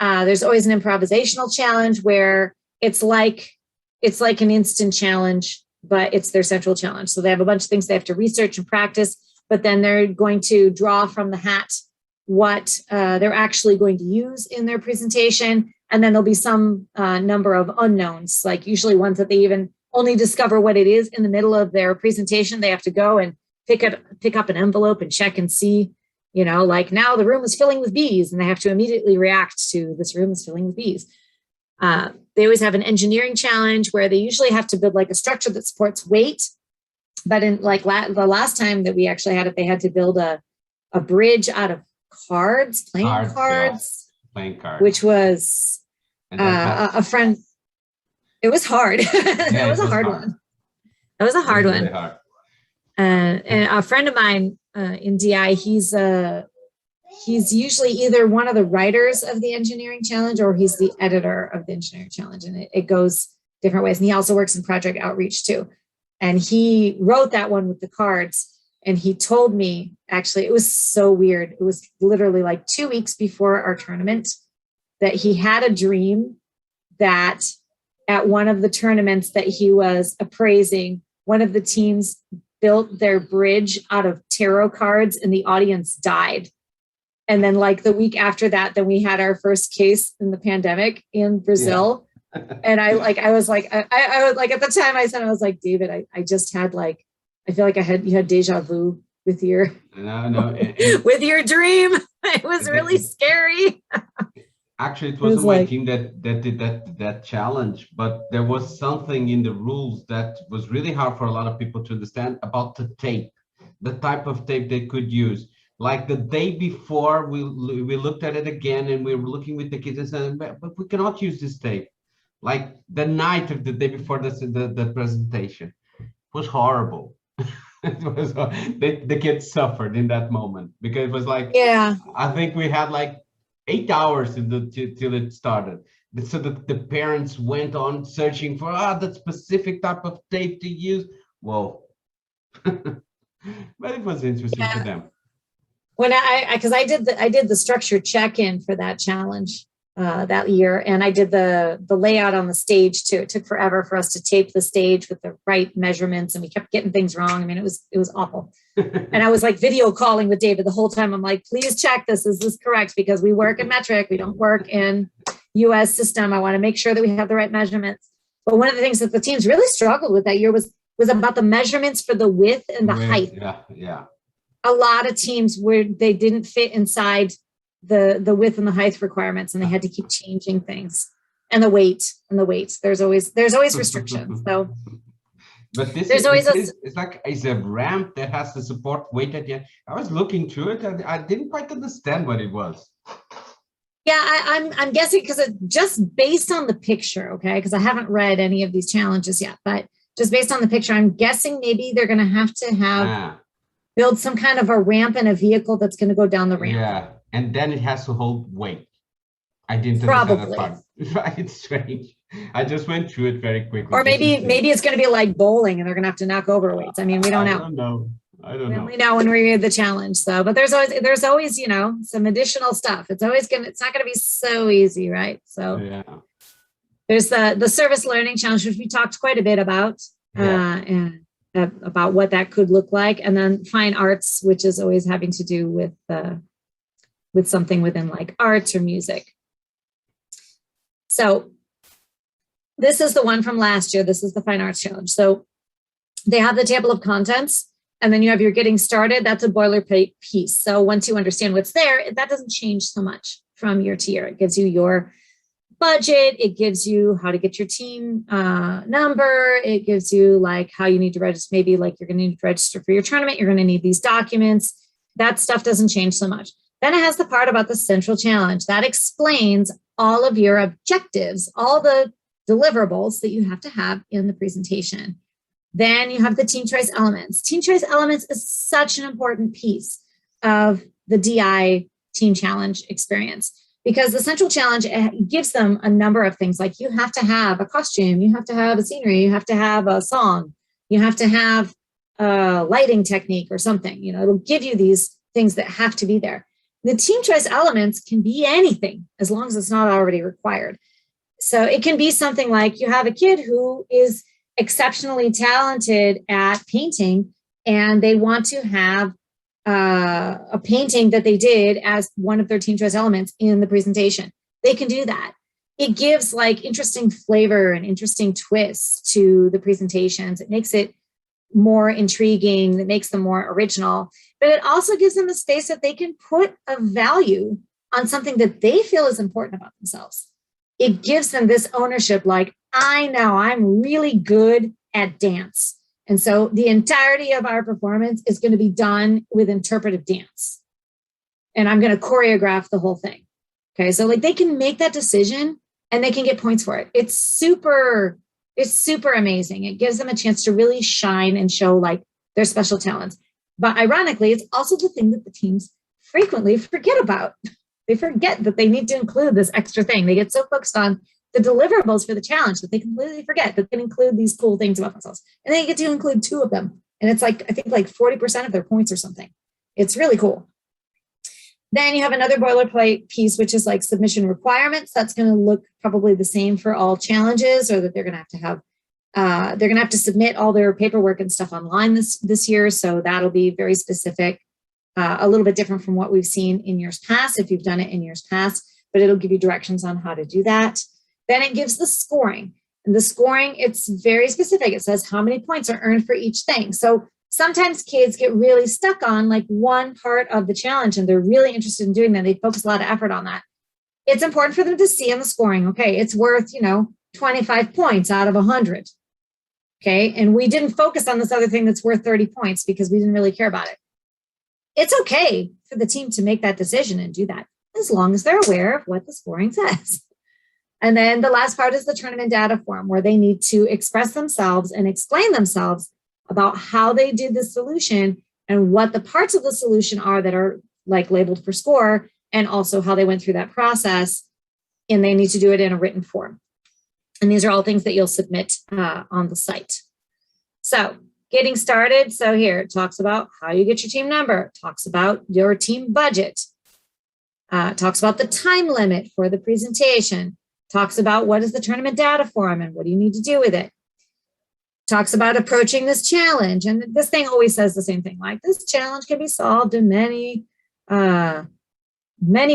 There's always an improvisational challenge where it's like an instant challenge, but it's their central challenge. So they have a bunch of things they have to research and practice, but then they're going to draw from the hat what they're actually going to use in their presentation. And then there'll be some number of unknowns, like usually ones that they even only discover what it is in the middle of their presentation. They have to go and pick up an envelope and check and see, like now the room is filling with bees, and they have to immediately react to this room is filling with bees. They always have an engineering challenge where they usually have to build like a structure that supports weight. But in like the last time that we actually had it, they had to build a bridge out of playing cards, Playing cards. which was And that's a friend, it was hard. That Yeah, was it a was hard hard. one. That was a hard really one. hard. And a friend of mine in DI, he's usually either one of the writers of the engineering challenge or he's the editor of the engineering challenge, and it goes different ways. And he also works in project outreach too. And he wrote that one with the cards. And he told me, actually, it was so weird. It was literally like 2 weeks before our tournament that he had a dream that at one of the tournaments that he was appraising, one of the teams built their bridge out of tarot cards and the audience died. And then like the week after that, then we had our first case in the pandemic in Brazil. And I was like, at the time I said, I was like, David, I just had like, I feel like you had deja vu with your, No. with your dream. It was really scary. Actually, it was wasn't my like- team that did that challenge, but there was something in the rules that was really hard for a lot of people to understand about the tape, the type of tape they could use. Like the day before, we looked at it again, and we were looking with the kids and said, but we cannot use this tape. Like the night of the day before the presentation, it was horrible. It was the kids suffered in that moment because it was like, Yeah. I think we had like 8 hours till it started. So the parents went on searching for that specific type of tape to use. Whoa. But it was interesting for them. When because I did the structured check-in for that challenge that year, and I did the layout on the stage too. It took forever for us to tape the stage with the right measurements, and we kept getting things wrong. I mean, it was awful. And I was like video calling with David the whole time. I'm like, please check this. Is this correct? Because we work in metric. We don't work in US system. I want to make sure that we have the right measurements. But one of the things that the teams really struggled with that year was about the measurements for the width and the height. Yeah. A lot of teams where they didn't fit inside the width and the height requirements, and they had to keep changing things. And the weight. There's always restrictions. So but this there's always it's a ramp that has to support weight at the end. I was looking through it and I didn't quite understand what it was. Yeah, I'm guessing because it just based on the picture, okay? Because I haven't read any of these challenges yet, but just based on the picture, I'm guessing maybe they're going to have build some kind of a ramp and a vehicle that's going to go down the ramp. Yeah, and then it has to hold weight. I didn't Probably. understand that part. Right, it's strange. I just went through it very quickly. Or maybe it's going to be like bowling, and they're going to have to knock over weights. I mean, we don't know. I don't know. We only know when we read the challenge. So, but there's always some additional stuff. It's not going to be so easy, right? So Yeah. there's the service learning challenge, which we talked quite a bit about, and about what that could look like, and then fine arts, which is always having to do with something within like arts or music. So this is the one from last year. This is the fine arts challenge. So they have the table of contents, and then you have your getting started. That's a boilerplate piece. So once you understand what's there, that doesn't change so much from year to year. It gives you your budget. It gives you how to get your team number. It gives you like how you need to register. Maybe like you're going to need to register for your tournament. You're going to need these documents. That stuff doesn't change so much. Then it has the part about the central challenge that explains all of your objectives, all the deliverables that you have to have in the presentation. Then you have the team choice elements. Team choice elements is such an important piece of the DI team challenge experience, because the central challenge gives them a number of things. Like you have to have a costume, you have to have a scenery, you have to have a song, you have to have a lighting technique or something. It'll give you these things that have to be there. The team choice elements can be anything as long as it's not already required. So it can be something like you have a kid who is exceptionally talented at painting, and they want to have a painting that they did as one of their team choice elements in the presentation. They can do that. It gives like interesting flavor and interesting twists to the presentations. It makes it more intriguing. It makes them more original, but it also gives them a space that they can put a value on something that they feel is important about themselves. It gives them this ownership, like, I know I'm really good at dance. And so the entirety of our performance is going to be done with interpretive dance. And I'm going to choreograph the whole thing. Okay. So like they can make that decision and they can get points for it. It's super amazing. It gives them a chance to really shine and show like their special talents. But ironically, it's also the thing that the teams frequently forget about. They forget that they need to include this extra thing. They get so focused on the deliverables for the challenge that they completely forget that they can include these cool things about themselves. And they get to include 2 of them. And it's like, I think like 40% of their points or something. It's really cool. Then you have another boilerplate piece, which is like submission requirements. That's going to look probably the same for all challenges, or that they're going to have they're going to have to submit all their paperwork and stuff online this year. So that'll be very specific, a little bit different from what we've seen in years past, if you've done it in years past, but it'll give you directions on how to do that. Then it gives the scoring. And the scoring, it's very specific. It says how many points are earned for each thing. So sometimes kids get really stuck on like one part of the challenge and they're really interested in doing that. They focus a lot of effort on that. It's important for them to see in the scoring, okay, it's worth, 25 points out of 100. Okay, and we didn't focus on this other thing that's worth 30 points because we didn't really care about it. It's okay for the team to make that decision and do that as long as they're aware of what the scoring says. And then the last part is the tournament data form, where they need to express themselves and explain themselves about how they did the solution and what the parts of the solution are that are like labeled for score, and also how they went through that process. And they need to do it in a written form. And these are all things that you'll submit on the site. So getting started. So here it talks about how you get your team number, talks about your team budget, talks about the time limit for the presentation, talks about what is the tournament data form and what do you need to do with it. Talks about approaching this challenge. And this thing always says the same thing, like this challenge can be solved in many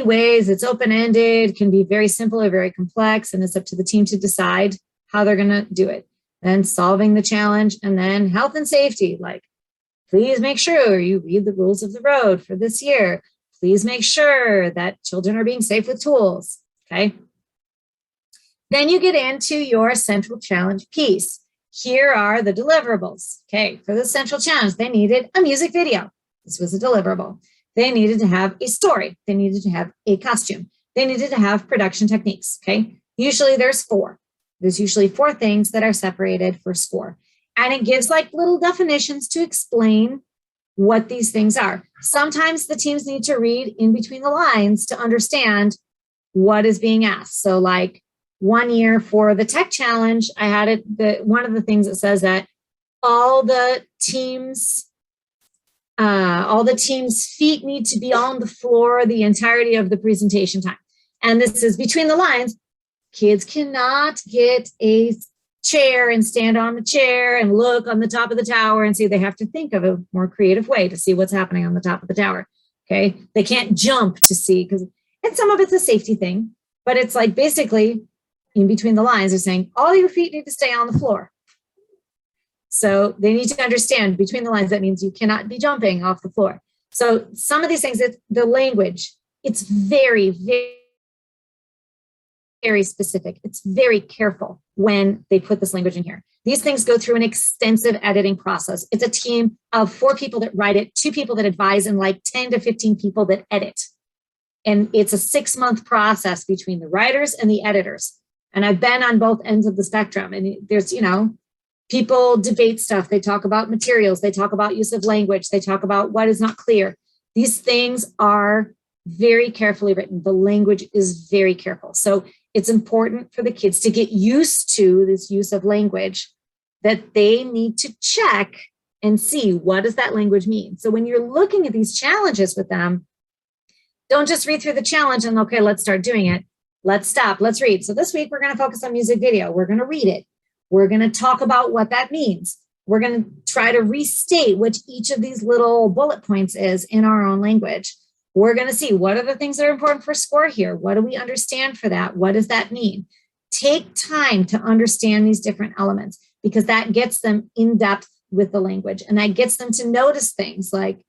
ways. It's open-ended, can be very simple or very complex, and it's up to the team to decide how they're going to do it. Then solving the challenge, and then health and safety, like please make sure you read the rules of the road for this year. Please make sure that children are being safe with tools, okay? Then you get into your central challenge piece. Here are the deliverables, okay? For the central challenge, they needed a music video. This was a deliverable. They needed to have a story. They needed to have a costume. They needed to have production techniques, okay? Usually there's 4. There's usually 4 things that are separated for score. And it gives like little definitions to explain what these things are. Sometimes the teams need to read in between the lines to understand what is being asked. So like one year for the tech challenge, I had it, one of the things that says that all the teams' feet need to be on the floor the entirety of the presentation time. And this is between the lines. Kids cannot get a chair and stand on the chair and look on the top of the tower and see. They have to think of a more creative way to see what's happening on the top of the tower. Okay. They can't jump to see, and some of it's a safety thing, but it's like basically in between the lines, they're saying all your feet need to stay on the floor. So they need to understand between the lines, that means you cannot be jumping off the floor. So some of these things, the language, it's very, very, very specific. It's very careful when they put this language in here. These things go through an extensive editing process. It's a team of 4 people that write it, 2 people that advise, and like 10 to 15 people that edit. And it's a 6-month process between the writers and the editors. And I've been on both ends of the spectrum. And there's, people debate stuff. They talk about materials. They talk about use of language. They talk about what is not clear. These things are very carefully written. The language is very careful. So it's important for the kids to get used to this use of language, that they need to check and see, what does that language mean? So when you're looking at these challenges with them, don't just read through the challenge and, okay, let's start doing it. Let's stop. Let's read. So this week we're going to focus on music video. We're going to read it. We're going to talk about what that means. We're going to try to restate what each of these little bullet points is in our own language. We're going to see what are the things that are important for score here. What do we understand for that? What does that mean? Take time to understand these different elements, because that gets them in depth with the language, and that gets them to notice things. Like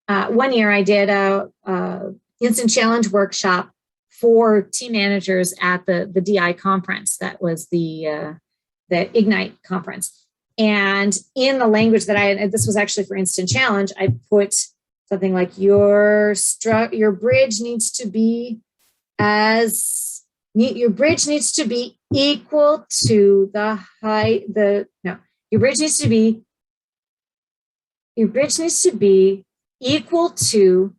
one year I did a instant challenge workshop for team managers at the DI conference. That was the Ignite conference. And in the language that this was actually for instant challenge, I put something like your bridge needs to be as your bridge needs to be equal to the height, your bridge needs to be equal to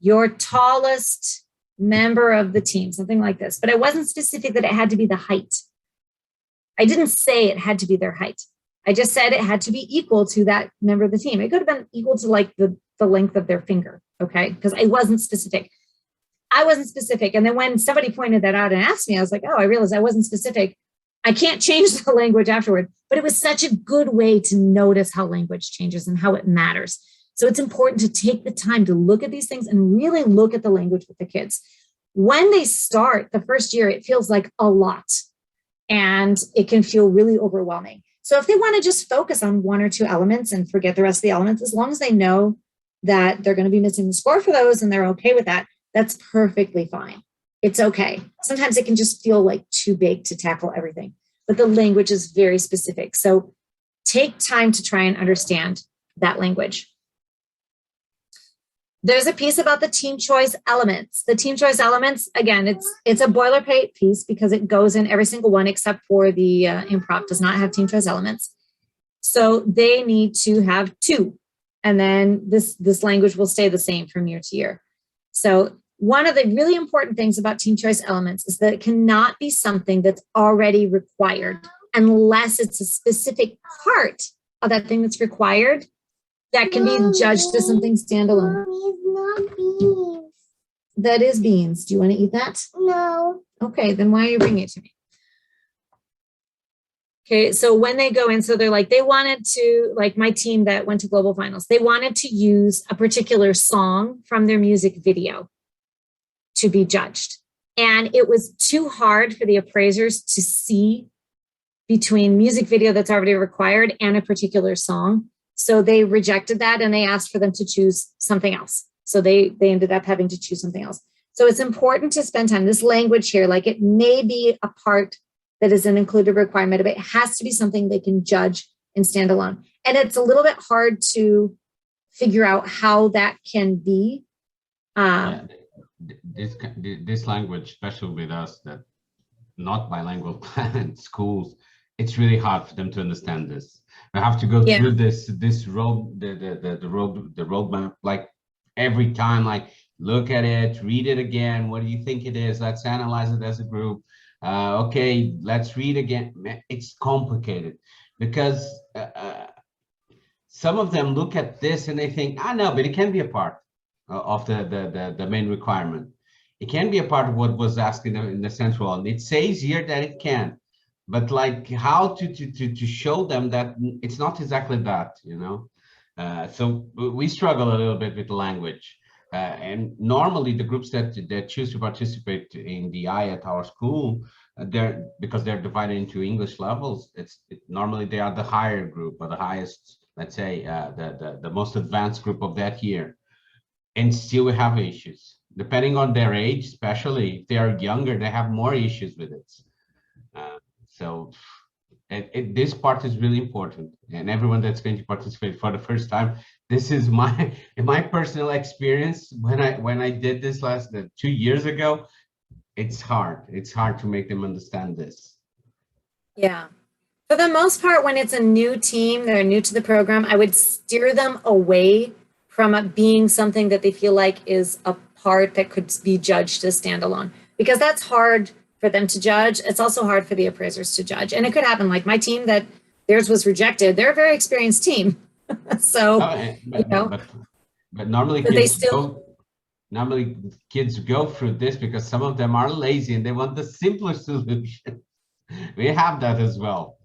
your tallest member of the team, something like this. But it wasn't specific that it had to be the height. I didn't say it had to be their height. I just said it had to be equal to that member of the team. It could have been equal to like the length of their finger, okay? Because I wasn't specific. And then when somebody pointed that out and asked me, I was like, oh, I realized I wasn't specific. I can't change the language afterward, but it was such a good way to notice how language changes and how it matters. So it's important to take the time to look at these things and really look at the language with the kids. When they start the first year, it feels like a lot and it can feel really overwhelming. So if they want to just focus on one or two elements and forget the rest of the elements, as long as they know that they're going to be missing the score for those and they're okay with that, that's perfectly fine. It's okay. Sometimes it can just feel like too big to tackle everything, but the language is very specific. So take time to try and understand that language. There's a piece about the team choice elements. The team choice elements, again, it's a boilerplate piece because it goes in every single one except for the improv does not have team choice elements. So they need to have 2. And then this language will stay the same from year to year. So one of the really important things about team choice elements is that it cannot be something that's already required unless it's a specific part of that thing that's required that can be judged as something standalone. Beans. That is beans. Do you want to eat that? No. Okay, then why are you bringing it to me? Okay, so when they go in, so they're like, they wanted to, like my team that went to global finals, they wanted to use a particular song from their music video to be judged. And it was too hard for the appraisers to see between music video that's already required and a particular song. So they rejected that and they asked for them to choose something else. So they ended up having to choose something else. So it's important to spend time. This language here, like it may be a part that is an included requirement, but it has to be something they can judge and stand alone. And it's a little bit hard to figure out how that can be. This language, especially with us that not bilingual schools, it's really hard for them to understand this. We have to go through this road, the roadmap, like every time, like look at it, read it again. What do you think it is? Let's analyze it as a group. Okay, let's read again. It's complicated because some of them look at this and they think, no, but it can be a part of the main requirement. It can be a part of what was asked in the central one. It says here that it can. But like how to show them that it's not exactly that, you know? So we struggle a little bit with the language. And normally the groups that choose to participate in the I at our school, because they're divided into English levels, normally they are the higher group or the highest, let's say, the most advanced group of that year. And still we have issues. Depending on their age, especially if they are younger, they have more issues with it. So this part is really important, and everyone that's going to participate for the first time, this is my personal experience. When I did this 2 years ago, it's hard to make them understand this. Yeah, for the most part, when it's a new team, they're new to the program, I would steer them away from it being something that they feel like is a part that could be judged as standalone, because that's hard for them to judge. It's also hard for the appraisers to judge. And it could happen like my team that theirs was rejected. They're a very experienced team. So, but normally kids go through this because some of them are lazy and they want the simpler solution. We have that as well.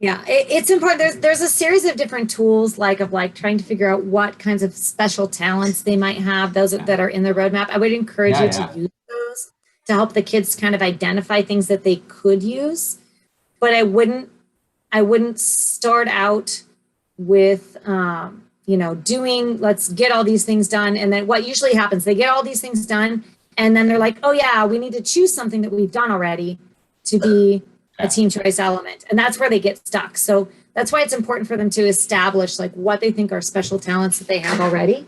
Yeah, it's important. There's a series of different tools like trying to figure out what kinds of special talents they might have, those that are in the roadmap. I would encourage you to use those to help the kids kind of identify things that they could use. But I wouldn't start out with, let's get all these things done. And then what usually happens, they get all these things done. And then they're like, oh yeah, we need to choose something that we've done already to be a team choice element. And that's where they get stuck. So that's why it's important for them to establish like what they think are special talents that they have already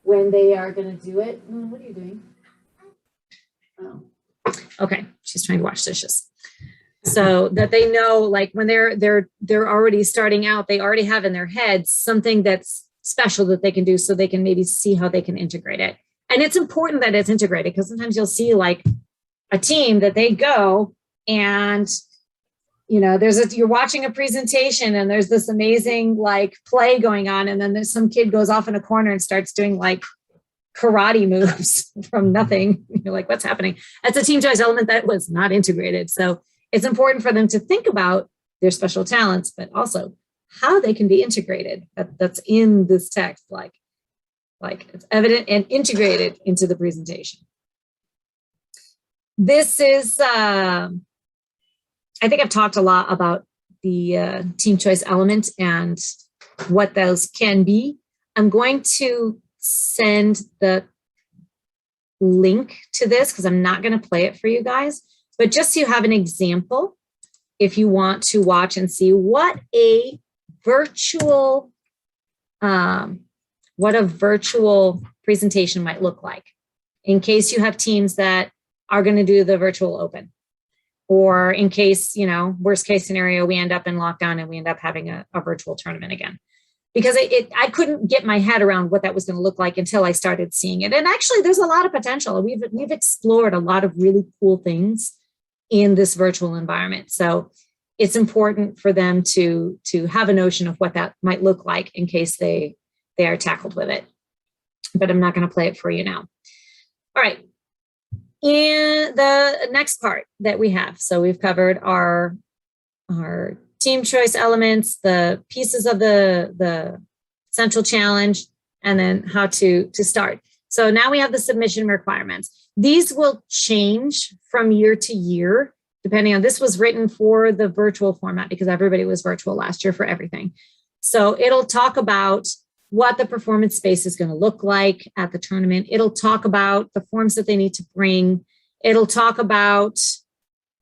when they are going to do it. What are you doing? Oh, Okay, she's trying to wash dishes. So that they know, like when they're already starting out, they already have in their heads something that's special that they can do, so they can maybe see how they can integrate it. And it's important that it's integrated, because sometimes you'll see like a team that they go and, you know, you're watching a presentation and there's this amazing like play going on, and then there's some kid goes off in a corner and starts doing like karate moves from nothing. You're like, what's happening? That's a team choice element that was not integrated. So it's important for them to think about their special talents, but also how they can be integrated. That's in this text, like it's evident and integrated into the presentation. This is, I think I've talked a lot about the team choice element and what those can be. I'm going to send the link to this because I'm not going to play it for you guys, but just so you have an example, if you want to watch and see what a virtual presentation might look like, in case you have teams that are going to do the virtual open, or in case, you know, worst case scenario, we end up in lockdown and we end up having a virtual tournament again. Because I couldn't get my head around what that was going to look like until I started seeing it. And actually, there's a lot of potential. We've explored a lot of really cool things in this virtual environment. So it's important for them to have a notion of what that might look like in case they are tackled with it. But I'm not going to play it for you now. All right. In the next part that we have, so we've covered our team choice elements, the pieces of the central challenge, and then how to start. So now we have the submission requirements. These will change from year to year, depending on, this was written for the virtual format because everybody was virtual last year for everything. So it'll talk about what the performance space is going to look like at the tournament. It'll talk about the forms that they need to bring. It'll talk about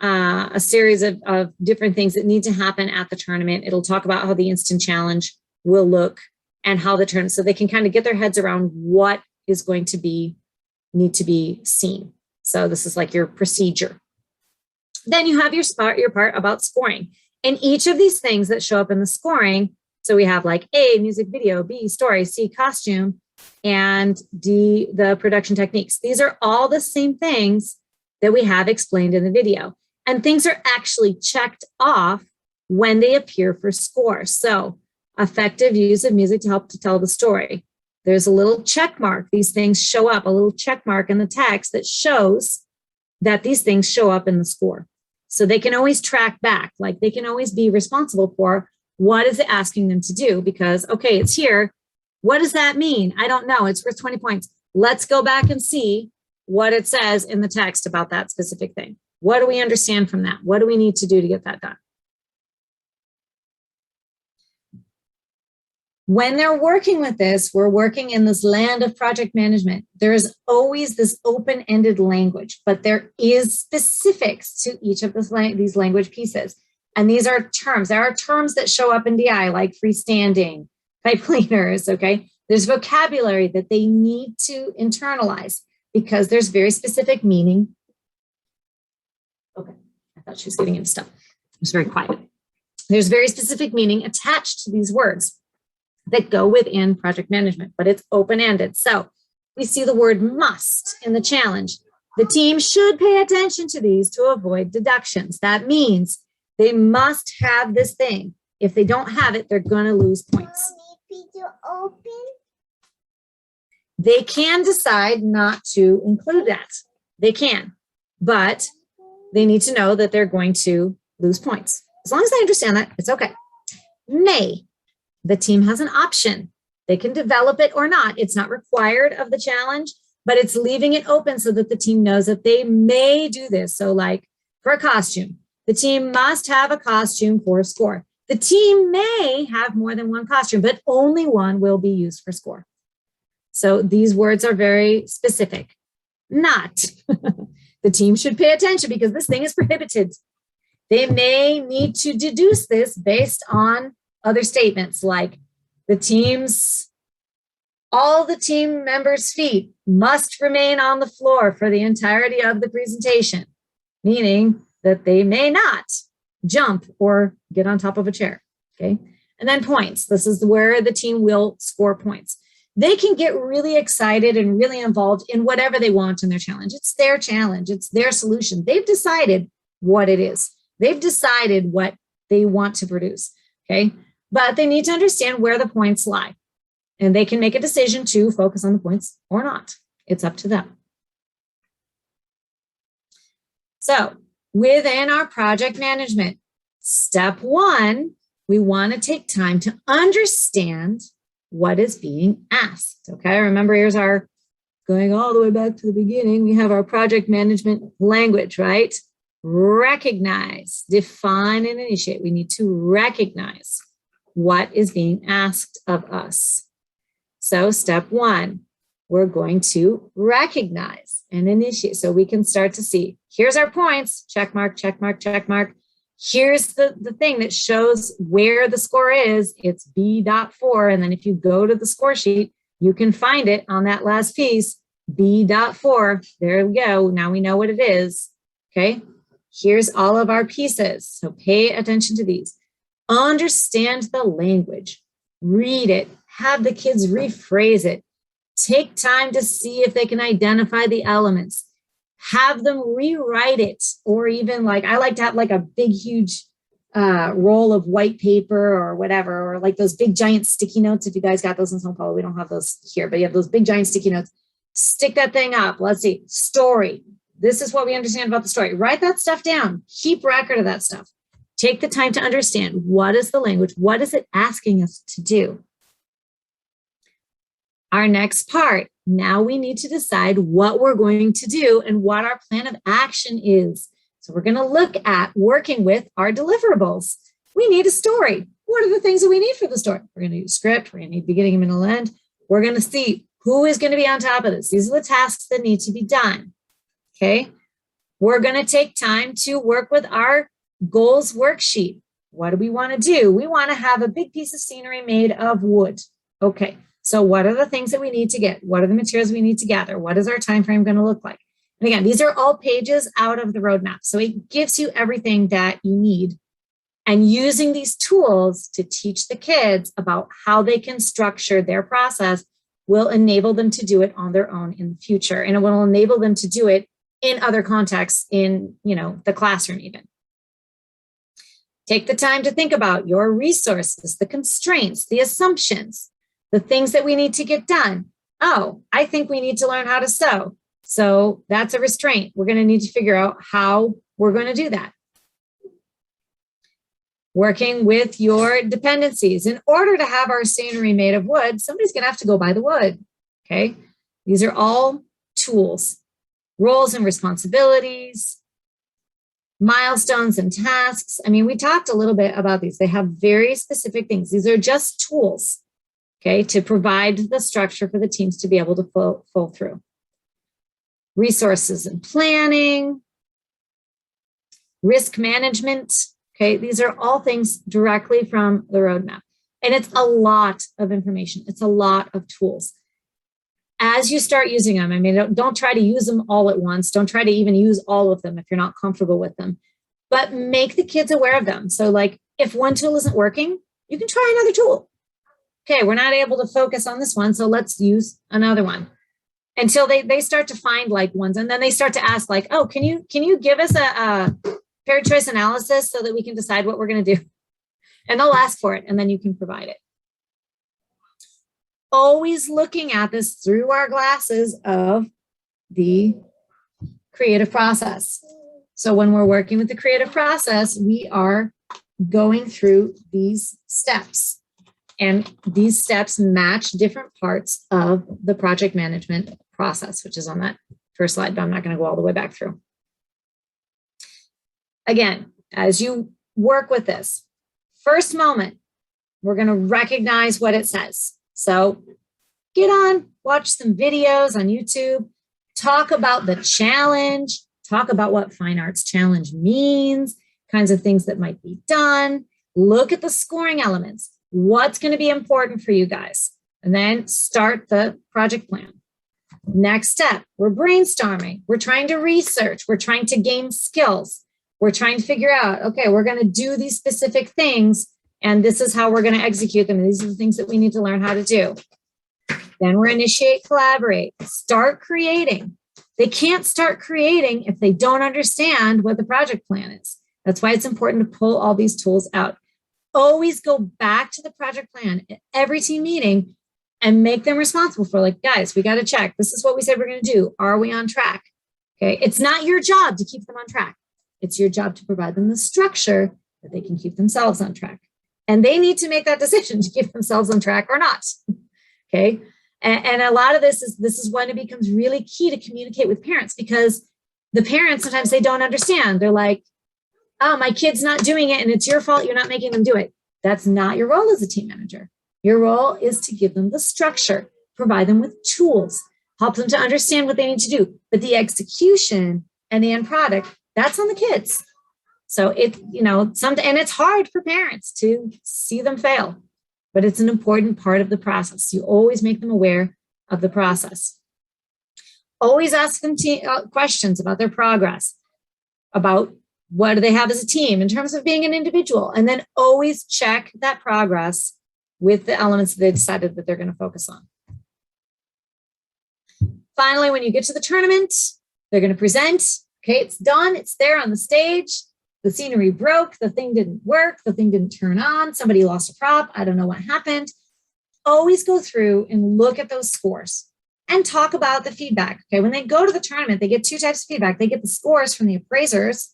a series of different things that need to happen at the tournament. It'll talk about how the instant challenge will look and how the tournament, so they can kind of get their heads around what is going to need to be seen. So this is like your procedure. Then you have your part about scoring. And each of these things that show up in the scoring, so we have like A, music video, B, story, C, costume, and D, the production techniques. These are all the same things that we have explained in the video. And things are actually checked off when they appear for score. So effective use of music to help to tell the story. There's a little check mark. These things show up, a little check mark in the text that shows that these things show up in the score. So they can always track back, like they can always be responsible for what is it asking them to do, because, okay, it's here. What does that mean? I don't know. It's worth 20 points. Let's go back and see what it says in the text about that specific thing. What do we understand from that? What do we need to do to get that done? When they're working with this, we're working in this land of project management. There is always this open-ended language, but there is specifics to each of these language pieces. And these are terms. There are terms that show up in DI, like freestanding, pipe cleaners, okay? There's vocabulary that they need to internalize because there's very specific meaning. Okay, I thought she was getting into stuff. It was very quiet. There's very specific meaning attached to these words that go within project management, but it's open-ended. So we see the word must in the challenge. The team should pay attention to these to avoid deductions. That means they must have this thing. If they don't have it, they're going to lose points. They can decide not to include that. They can, but they need to know that they're going to lose points. As long as they understand that, it's okay. May. The team has an option. They can develop it or not. It's not required of the challenge, but it's leaving it open so that the team knows that they may do this. So like for a costume, the team must have a costume for a score. The team may have more than one costume, but only one will be used for score. So these words are very specific. Not. The team should pay attention because this thing is prohibited. They may need to deduce this based on other statements like all the team members' feet must remain on the floor for the entirety of the presentation. meaning that they may not jump or get on top of a chair, okay? And then points. This is where the team will score points. They can get really excited and really involved in whatever they want in their challenge. It's their challenge. It's their solution. They've decided what it is. They've decided what they want to produce, okay? But they need to understand where the points lie. And they can make a decision to focus on the points or not. It's up to them. So within our project management, step one, we want to take time to understand what is being asked. Okay, remember, here's our going all the way back to the beginning. We have our project management language, right? Recognize, define, and initiate. We need to recognize what is being asked of us. So step one, we're going to recognize and initiate. So we can start to see, here's our points, check mark, check mark, check mark. Here's the thing that shows where the score is. It's B.4. And then if you go to the score sheet, you can find it on that last piece, B.4. There we go. Now we know what it is. Okay. Here's all of our pieces. So pay attention to these. Understand the language. Read it. Have the kids rephrase it. Take time to see if they can identify the elements. Have them rewrite it, or even like, I like to have like a big, huge roll of white paper or whatever, or like those big giant sticky notes. If you guys got those in São Paulo, we don't have those here, but you have those big giant sticky notes. Stick that thing up. Let's see, story. This is what we understand about the story. Write that stuff down. Keep record of that stuff. Take the time to understand what is the language, what is it asking us to do. Our next part, now we need to decide what we're going to do and what our plan of action is. So we're going to look at working with our deliverables. We need a story. What are the things that we need for the story? We're going to need a script. We're going to need beginning, middle, end. We're going to see who is going to be on top of this. These are the tasks that need to be done. Okay. We're going to take time to work with our goals worksheet. What do we want to do? We want to have a big piece of scenery made of wood. Okay. So what are the things that we need to get? What are the materials we need to gather? What is our time frame going to look like? And again, these are all pages out of the roadmap. So it gives you everything that you need. And using these tools to teach the kids about how they can structure their process will enable them to do it on their own in the future. And it will enable them to do it in other contexts, in, the classroom even. Take the time to think about your resources, the constraints, the assumptions, the things that we need to get done. Oh, I think we need to learn how to sew. So that's a restraint. We're going to need to figure out how we're going to do that. Working with your dependencies. In order to have our scenery made of wood, somebody's going to have to go buy the wood. Okay. These are all tools, roles and responsibilities, milestones and tasks. I mean, we talked a little bit about these. They have very specific things. These are just tools. Okay, to provide the structure for the teams to be able to flow through. Resources and planning, risk management. Okay, these are all things directly from the roadmap. And it's a lot of information. It's a lot of tools. As you start using them, I mean, don't try to use them all at once. Don't try to even use all of them if you're not comfortable with them. But make the kids aware of them. So like if one tool isn't working, you can try another tool. Okay, we're not able to focus on this one, so let's use another one. Until they start to find like ones, and then they start to ask like, oh, can you give us a paired choice analysis so that we can decide what we're going to do? And they'll ask for it, and then you can provide it. Always looking at this through our glasses of the creative process. So when we're working with the creative process, we are going through these steps. And these steps match different parts of the project management process, which is on that first slide, but I'm not going to go all the way back through. Again, as you work with this, first moment, we're going to recognize what it says. So get on, watch some videos on YouTube, talk about the challenge, talk about what Fine Arts Challenge means, kinds of things that might be done, look at the scoring elements. What's going to be important for you guys? And then start the project plan. Next step, we're brainstorming. We're trying to research. We're trying to gain skills. We're trying to figure out, okay, we're going to do these specific things, and this is how we're going to execute them. And these are the things that we need to learn how to do. Then we're initiate, collaborate, start creating. They can't start creating if they don't understand what the project plan is. That's why it's important to pull all these tools out. Always go back to the project plan at every team meeting and make them responsible for, like, guys, we got to check. This is what we said we're going to do. Are we on track? Okay. It's not your job to keep them on track. It's your job to provide them the structure that they can keep themselves on track. And they need to make that decision to keep themselves on track or not. Okay. And a lot of this is when it becomes really key to communicate with parents, because the parents, sometimes they don't understand. They're like, oh, my kid's not doing it and it's your fault. You're not making them do it. That's not your role as a team manager. Your role is to give them the structure, provide them with tools, help them to understand what they need to do. But the execution and the end product, that's on the kids. So and it's hard for parents to see them fail, but it's an important part of the process. You always make them aware of the process. Always ask them questions about their progress, about what do they have as a team in terms of being an individual, and then always check that progress with the elements that they decided that they're going to focus on. Finally, when you get to the tournament, they're going to present. Okay, it's done. It's there on the stage. The scenery broke. The thing didn't work. The thing didn't turn on. Somebody lost a prop. I don't know what happened. Always go through and look at those scores and talk about the feedback. Okay, when they go to the tournament, they get two types of feedback. They get the scores from the appraisers,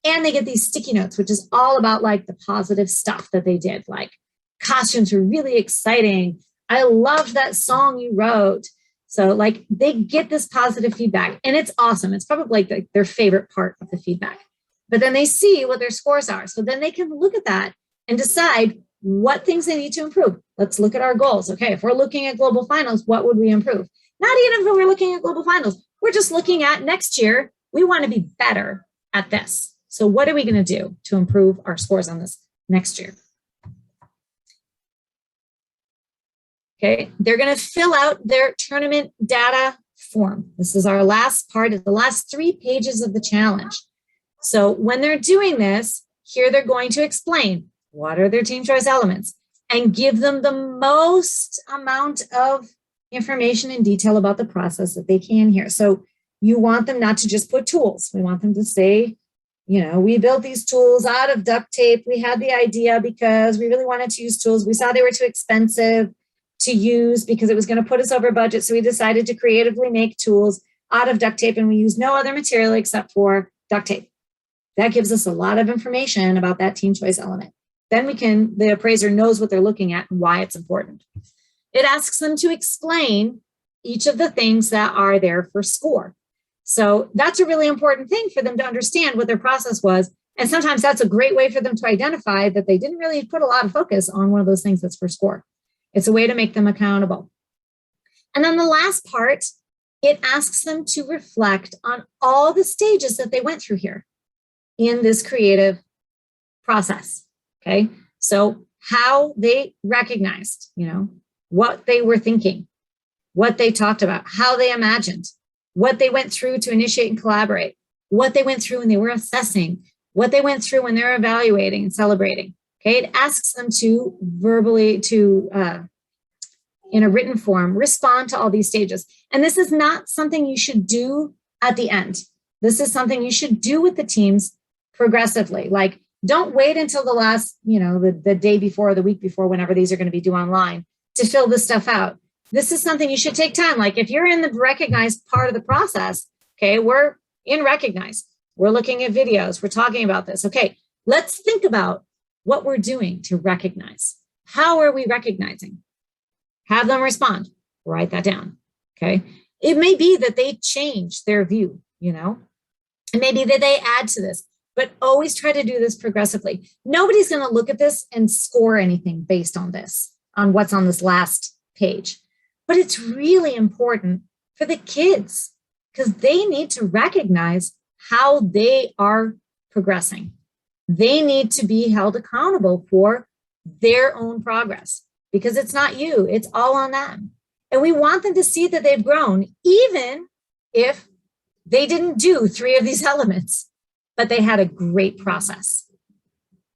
and they get these sticky notes, which is all about, like, the positive stuff that they did. Like, costumes were really exciting. I loved that song you wrote. So, like, they get this positive feedback, and it's awesome. It's probably like their favorite part of the feedback. But then they see what their scores are. So then they can look at that and decide what things they need to improve. Let's look at our goals. Okay, if we're looking at global finals, what would we improve? Not even if we're looking at global finals. We're just looking at next year. We want to be better at this. So what are we going to do to improve our scores on this next year? Okay, they're going to fill out their tournament data form. This is our last part of the last 3 pages of the challenge. So when they're doing this, here they're going to explain what are their team choice elements and give them the most amount of information and detail about the process that they can here. So you want them not to just put tools. We want them to say, we built these tools out of duct tape. We had the idea because we really wanted to use tools. We saw they were too expensive to use because it was going to put us over budget. So we decided to creatively make tools out of duct tape, and we used no other material except for duct tape. That gives us a lot of information about that team choice element. Then the appraiser knows what they're looking at and why it's important. It asks them to explain each of the things that are there for score. So that's a really important thing for them to understand what their process was. And sometimes that's a great way for them to identify that they didn't really put a lot of focus on one of those things that's for score. It's a way to make them accountable. And then the last part, it asks them to reflect on all the stages that they went through here in this creative process. Okay. So how they recognized, what they were thinking, what they talked about, how they imagined, what they went through to initiate and collaborate, what they went through when they were assessing, what they went through when they're evaluating and celebrating. Okay, it asks them to verbally, in a written form, respond to all these stages. And this is not something you should do at the end. This is something you should do with the teams progressively. Like, don't wait until the last, the day before, the week before, whenever these are going to be due online to fill this stuff out. This is something you should take time. Like, if you're in the recognized part of the process, okay, we're in recognize. We're looking at videos. We're talking about this. Okay, let's think about what we're doing to recognize. How are we recognizing? Have them respond. Write that down. Okay. It may be that they change their view, and maybe that they add to this, but always try to do this progressively. Nobody's going to look at this and score anything based on this, on what's on this last page. But it's really important for the kids because they need to recognize how they are progressing. They need to be held accountable for their own progress because it's not you, it's all on them. And we want them to see that they've grown, even if they didn't do 3 of these elements, but they had a great process.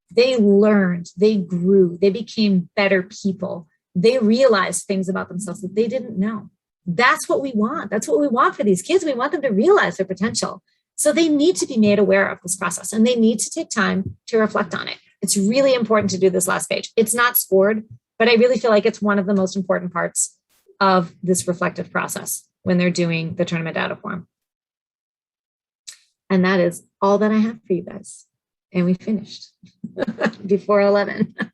They learned, they grew, they became better people. They realized things about themselves that they didn't know. That's what we want. That's what we want for these kids. We want them to realize their potential. So they need to be made aware of this process, and they need to take time to reflect on it. It's really important to do this last page. It's not scored, but I really feel like it's one of the most important parts of this reflective process when they're doing the tournament data form. And that is all that I have for you guys. And we finished before 11.